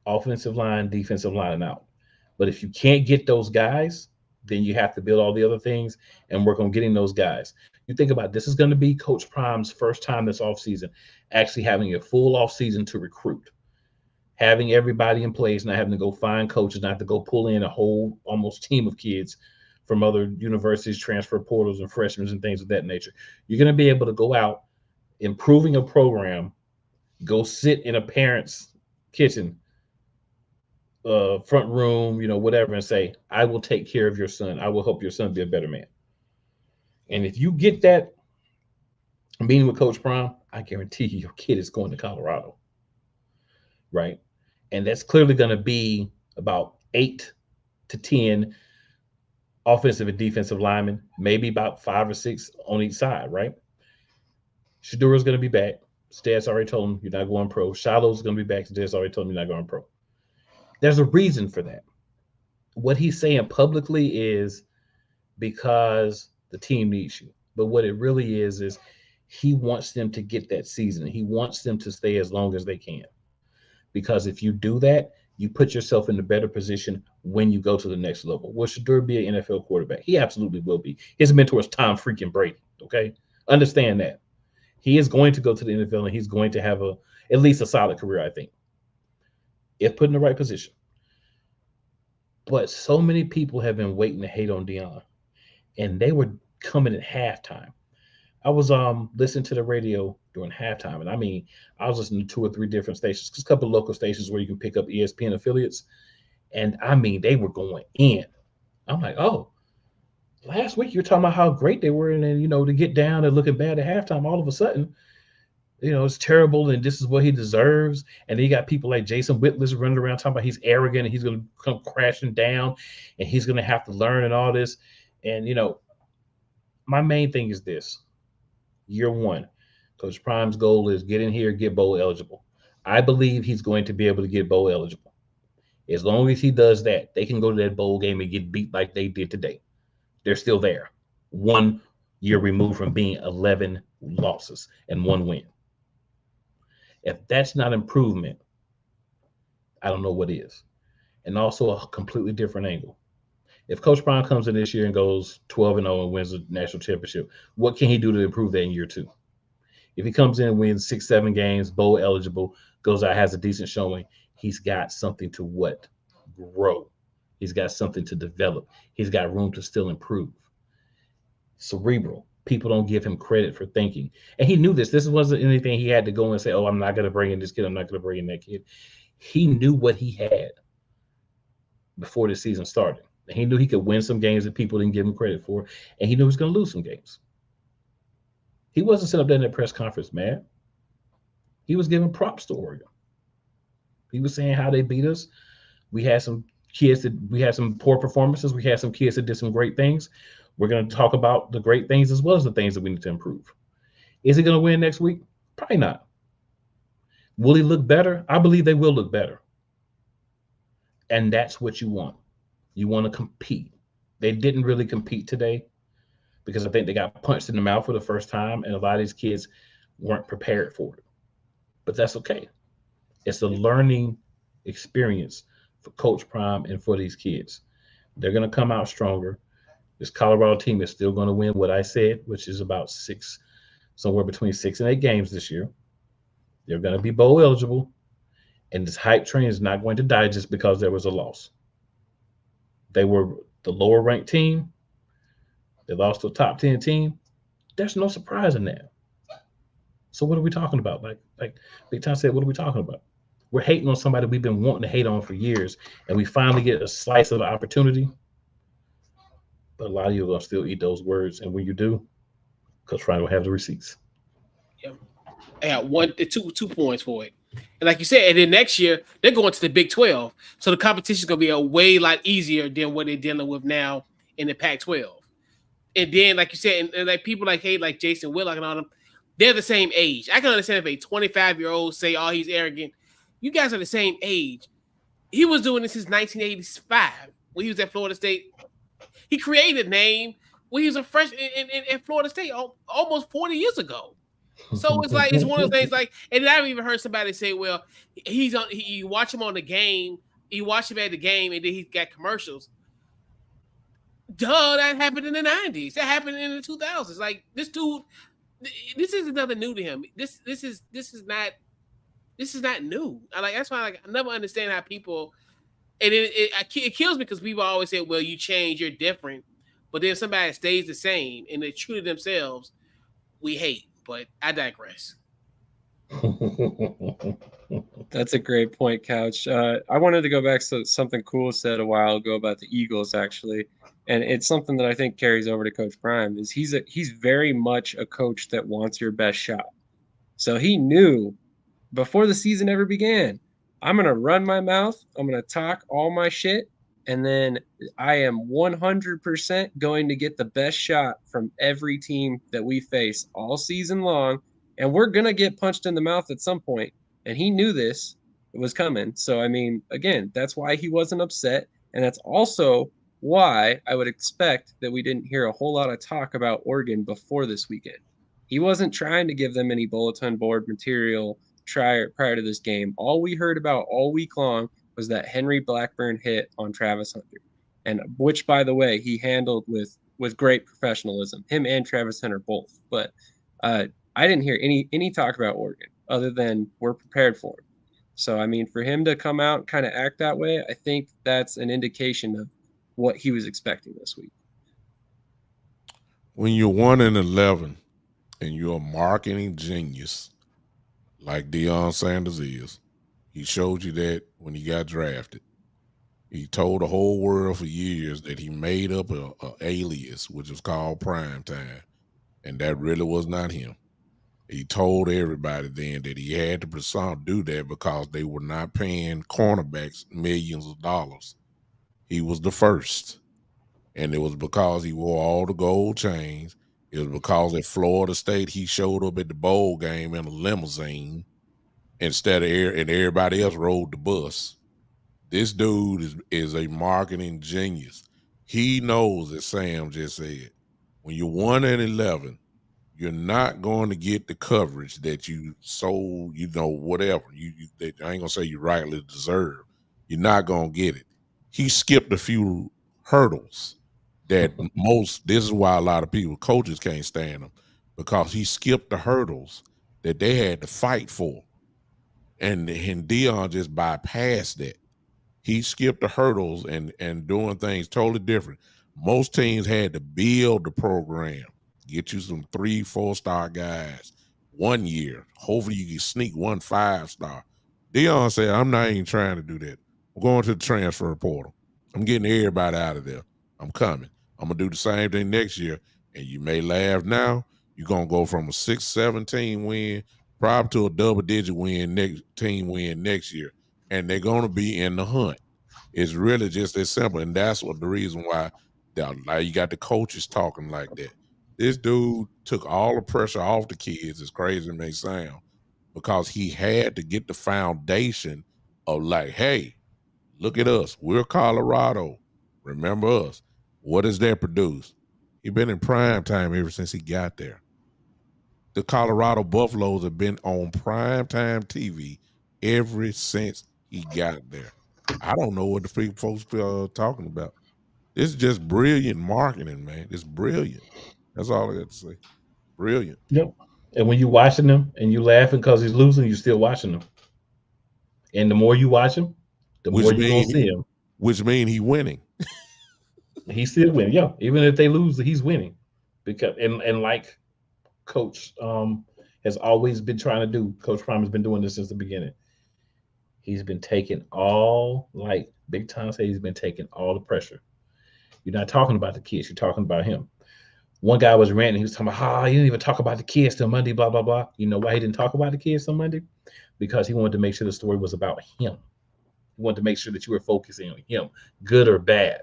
offensive line, defensive line, and out. But if you can't get those guys, then you have to build all the other things and work on getting those guys. You think about this is going to be Coach Prime's first time this offseason actually having a full offseason to recruit, having everybody in place, not having to go find coaches, not have to go pull in a whole almost team of kids from other universities, transfer portals, and freshmen and things of that nature. You're going to be able to go out, improving a program, go sit in a parent's kitchen, front room, whatever, and say, I will take care of your son. I will help your son be a better man. And if you get that meeting with Coach Prime, I guarantee you your kid is going to Colorado. Right? And that's clearly going to be about 8 to 10 offensive and defensive linemen, maybe about 5 or 6 on each side, right? Shadura's going to be back. Stats already told him you're not going pro. Shiloh's going to be back. Stats already told him you're not going pro. There's a reason for that. What he's saying publicly is because the team needs you. But what it really is he wants them to get that season. He wants them to stay as long as they can. Because if you do that, you put yourself in a better position when you go to the next level. Will Shadura be an NFL quarterback? He absolutely will be. His mentor is Tom freaking Brady, okay? Understand that. He is going to go to the NFL, and he's going to have at least a solid career, I think, if put in the right position. But so many people have been waiting to hate on Deion, and they were coming at halftime. I was listening to the radio during halftime, and I was listening to 2 or 3 different stations, just a couple of local stations where you can pick up ESPN affiliates, and they were going in. I'm like, oh, last week you were talking about how great they were, and then to get down and looking bad at halftime, all of a sudden, it's terrible, and this is what he deserves. And then you got people like Jason Whitlis running around talking about he's arrogant and he's going to come crashing down, and he's going to have to learn and all this. And my main thing is this. Year 1, Coach Prime's goal is get in here, get bowl eligible. I believe he's going to be able to get bowl eligible. As long as he does that, they can go to that bowl game and get beat like they did today. They're still there. 1 year removed from being 11 losses and 1 win. If that's not improvement, I don't know what is. And also a completely different angle. If Coach Prime comes in this year and goes 12-0 and wins the national championship, what can he do to improve that in year 2? If he comes in and wins 6-7 games, bowl eligible, goes out, has a decent showing, he's got something to grow. He's got something to develop. He's got room to still improve. Cerebral. People don't give him credit for thinking. And he knew this. This wasn't anything he had to go and say, oh, I'm not going to bring in this kid. I'm not going to bring in that kid. He knew what he had before the season started. He knew he could win some games that people didn't give him credit for, and he knew he was going to lose some games. He wasn't sitting up there in that press conference, man. He was giving props to Oregon. He was saying how they beat us. We had some poor performances. We had some kids that did some great things. We're going to talk about the great things as well as the things that we need to improve. Is he going to win next week? Probably not. Will he look better? I believe they will look better. And that's what you want. You want to compete. They didn't really compete today because I think they got punched in the mouth for the first time, and a lot of these kids weren't prepared for it. But that's okay. It's a learning experience for Coach Prime and for these kids. They're going to come out stronger. This Colorado team is still going to win what I said, which is about somewhere between 6 and 8 games this year. They're going to be bowl eligible, and this hype train is not going to die just because there was a loss. They were the lower ranked team. They lost to a top 10 team. There's no surprise in that. So what are we talking about? Like Big Tom said, what are we talking about? We're hating on somebody we've been wanting to hate on for years, and we finally get a slice of the opportunity. But a lot of you are going to still eat those words, and when you do, Coach Ryan will have the receipts. Yeah, I got 2 points for it. And like you said, and then next year they're going to the Big 12, so the competition is going to be a way lot easier than what they're dealing with now in the Pac-12. And then, like you said, and like people like Jason Whitlock and all them, they're the same age. I can understand if a 25-year-old say, "Oh, he's arrogant." You guys are the same age. He was doing this since 1985 when he was at Florida State. He created a name when he was a freshman in Florida State almost 40 years ago. So it's one of those things like, and I've even heard somebody say, well, he's on. You watch him on the game, you watch him at the game, and then he's got commercials. Duh, that happened in the 90s. That happened in the 2000s. Like this dude, this isn't nothing new to him. This is not new. That's why I never understand how people, and it kills me because people always say, well, you change, you're different, but then somebody stays the same and they're true to themselves, we hate. But I digress. That's a great point, Couch. I wanted to go back to something Cool said a while ago about the Eagles, actually, and it's something that I think carries over to Coach Prime. Is he's very much a coach that wants your best shot. So he knew before the season ever began, I'm gonna run my mouth, I'm gonna talk all my shit, and then I am 100% going to get the best shot from every team that we face all season long, and we're gonna get punched in the mouth at some point. And he knew this was coming. So, I mean, again, that's why he wasn't upset. And that's also why I would expect that we didn't hear a whole lot of talk about Oregon before this weekend. He wasn't trying to give them any bulletin board material prior to this game. All we heard about all week long was that Henry Blackburn hit on Travis Hunter, and which, by the way, he handled with great professionalism, him and Travis Hunter both. But I didn't hear any talk about Oregon other than we're prepared for him. So, I mean, for him to come out and kind of act that way, I think that's an indication of what he was expecting this week. When you're 1-11 and you're a marketing genius like Deion Sanders is, he showed you that when he got drafted. He told the whole world for years that he made up a alias, which was called Prime Time, and that really was not him. He told everybody then that he had to do that because they were not paying cornerbacks millions of dollars. He was the first. And it was because he wore all the gold chains. It was because at Florida State, he showed up at the bowl game in a limousine instead of and everybody else rode the bus. This dude is a marketing genius. He knows, as Sam just said, when you're 1-11, you're not going to get the coverage that you whatever. I ain't going to say you rightly deserve. You're not going to get it. He skipped a few hurdles that this is why a lot of coaches can't stand him, because he skipped the hurdles that they had to fight for. And Deion just bypassed that. He skipped the hurdles and doing things totally different. Most teams had to build the program. Get you some 3-4-star guys 1 year. Hopefully you can sneak 1 5-star. Deion said, I'm not even trying to do that. I'm going to the transfer portal. I'm getting everybody out of there. I'm coming. I'm going to do the same thing next year. And you may laugh now. You're going to go from a 6-17 win probably to a double-digit team win next year. And they're going to be in the hunt. It's really just that simple. And that's what the reason why you got the coaches talking like that. This dude took all the pressure off the kids, as crazy as it may sound, because he had to get the foundation of like, hey, look at us. We're Colorado. Remember us. What does that produce? He's been in prime time ever since he got there. The Colorado Buffaloes have been on prime time TV ever since he got there. I don't know what the folks are talking about. It's just brilliant marketing, man. It's brilliant. That's all I got to say. Brilliant. Yep. And when you're watching them and you laughing because he's losing, you're still watching them. And the more you watch him, the more you're going to see him. Which means he's winning. He's still winning. Yeah. Even if they lose, he's winning. Because and like Coach has always been trying to do, Coach Prime has been doing this since the beginning. He's been taking like Big Tom said, he's been taking all the pressure. You're not talking about the kids. You're talking about him. One guy was ranting. He was talking about, you didn't even talk about the kids till Monday, blah, blah, blah. You know why he didn't talk about the kids till Monday? Because he wanted to make sure the story was about him. He wanted to make sure that you were focusing on him, good or bad.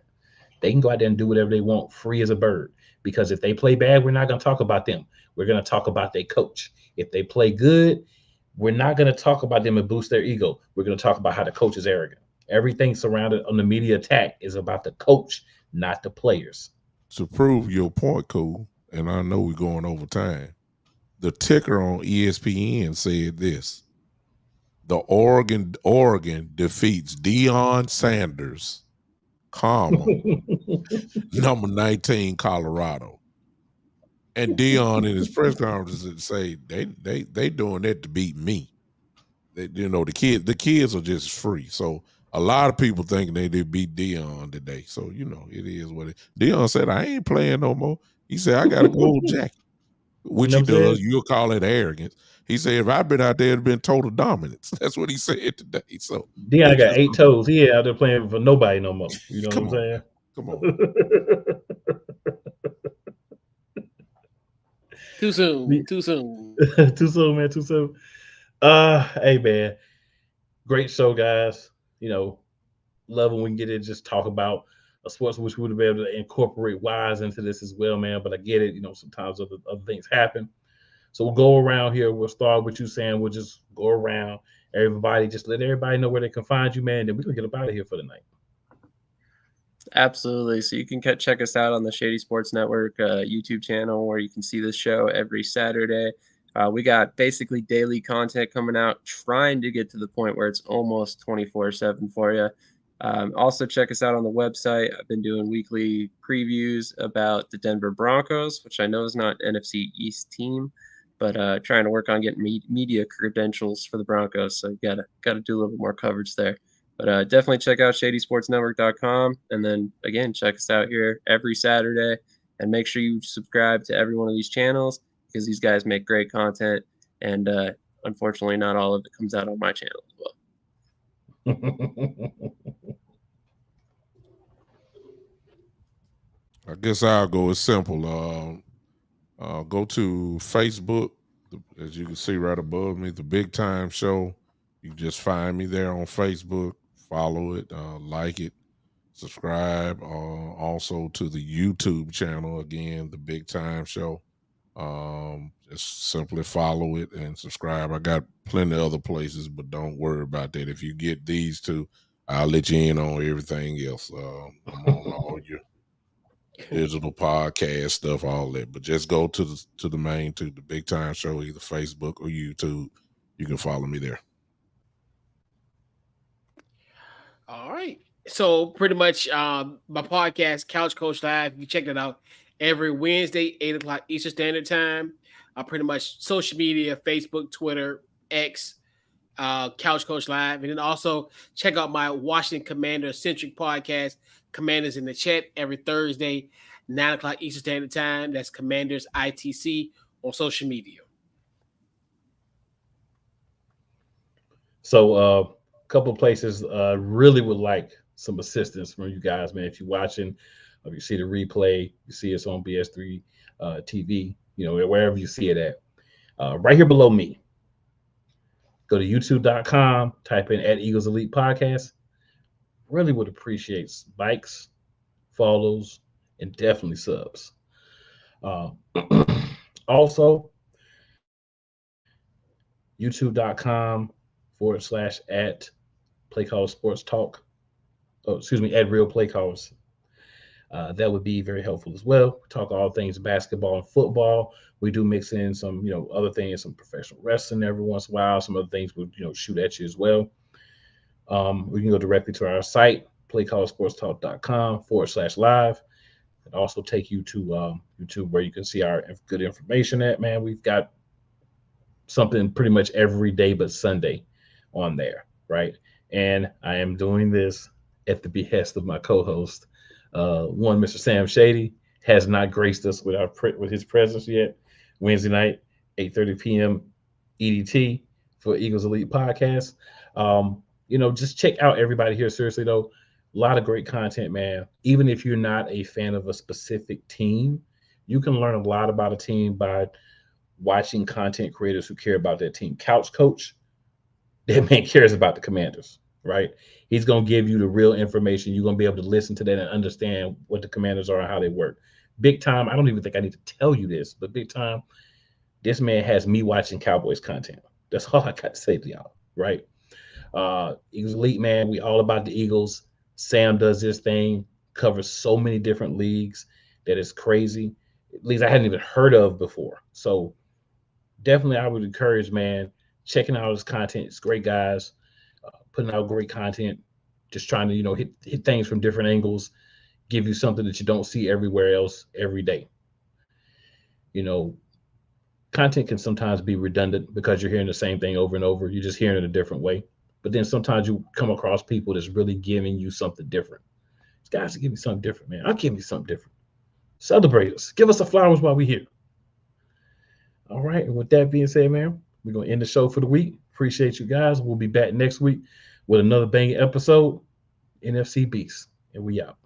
They can go out there and do whatever they want, free as a bird. Because if they play bad, we're not going to talk about them. We're going to talk about their coach. If they play good, we're not going to talk about them and boost their ego. We're going to talk about how the coach is arrogant. Everything surrounded on the media attack is about the coach, not the players. To prove your point, Cole, and I know we're going over time, the ticker on ESPN said this: the Oregon defeats Deion Sanders, comma, number 19 Colorado. And Deion in his press conference would say they doing that to beat me. The kids are just free. So a lot of people thinking they did beat Deion today. So it is what it. Deion said, I ain't playing no more. He said, I got a gold jacket, which he does. You'll call it arrogance. He said, if I'd been out there, it'd been total dominance. That's what he said today. So Deion got 8 toes. He ain't out there playing for nobody no more. You know what I'm saying? Come on. Too soon. Too soon. Too soon, man. Too soon. Hey, man. Great show, guys. Love when we can get it. Just talk about a sports which we would have been able to incorporate Wise into this as well, man. But I get it. Sometimes other things happen. So we'll go around here. We'll start with you, Sam. We'll just go around. Everybody, just let everybody know where they can find you, man. Then we're going to get up out of here for the night. Absolutely. So you can check us out on the Shady Sports Network YouTube channel, where you can see this show every Saturday. We got basically daily content coming out, trying to get to the point where it's almost 24/7 for you. Also, check us out on the website. I've been doing weekly previews about the Denver Broncos, which I know is not NFC East team, but trying to work on getting media credentials for the Broncos. So you gotta do a little bit more coverage there. But definitely check out shadysportsnetwork.com. And then, again, check us out here every Saturday. And make sure you subscribe to every one of these channels, because these guys make great content. And unfortunately, not all of it comes out on my channel as well. I guess I'll go. It's simple. Go to Facebook, as you can see right above me, the Big Time Show. You can just find me there on Facebook. Follow it, like it, subscribe. Also to the YouTube channel, again, the Big Time Show. Just simply follow it and subscribe. I got plenty of other places, but don't worry about that. If you get these two, I'll let you in on everything else. I'm on all your digital podcast stuff, all that. But just go to the main two, the Big Time Show, either Facebook or YouTube. You can follow me there. All right. So pretty much my podcast, Couch Coach Live, you check that out every Wednesday, 8 o'clock Eastern Standard Time. Pretty much social media, Facebook, Twitter, X, Couch Coach Live. And then also check out my Washington Commander-centric podcast, Commanders in the Chat, every Thursday, 9 o'clock Eastern Standard Time. That's Commanders ITC on social media. So couple of places really would like some assistance from you guys, man. If you're watching, if you see the replay, you see us on BS3 TV, wherever you see it at, right here below me, go to youtube.com, type in @Eagles Elite Podcast. Really would appreciate likes, follows, and definitely subs. Also, youtube.com/@ Play Call Sports Talk. @Real Play Calls. That would be very helpful as well. We talk all things basketball and football. We do mix in some, other things, some professional wrestling every once in a while. Some other things we'll, shoot at you as well. We can go directly to our site, playcallsportstalk.com/live. And also take you to YouTube, where you can see our good information at, man. We've got something pretty much every day but Sunday on there, right? And I am doing this at the behest of my co-host. Mr. Sam Shady has not graced us with his presence yet. Wednesday night, 8:30 p.m. EDT for Eagles Elite Podcast. Just check out everybody here. Seriously, though, a lot of great content, man. Even if you're not a fan of a specific team, you can learn a lot about a team by watching content creators who care about that team. Couch Coach, that man cares about the Commanders, right? He's going to give you the real information. You're going to be able to listen to that and understand what the Commanders are and how they work. Big Time, I don't even think I need to tell you this, but Big Time, this man has me watching Cowboys content. That's all I got to say to y'all, right? Eagles Elite, man, we all about the Eagles. Sam does this thing, covers so many different leagues that is crazy. Leagues I hadn't even heard of before. So definitely I would encourage, man, checking out his content. It's great, guys. Putting out great content, just trying to, hit things from different angles, give you something that you don't see everywhere else every day. You know, content can sometimes be redundant because you're hearing the same thing over and over. You're just hearing it a different way. But then sometimes you come across people that's really giving you something different. These guys give me something different, man. I'll give you something different. Celebrate us. Give us the flowers while we're here. All right. And with that being said, man, we're going to end the show for the week. Appreciate you guys. We'll be back next week with another banging episode. NFC Beast. And we out.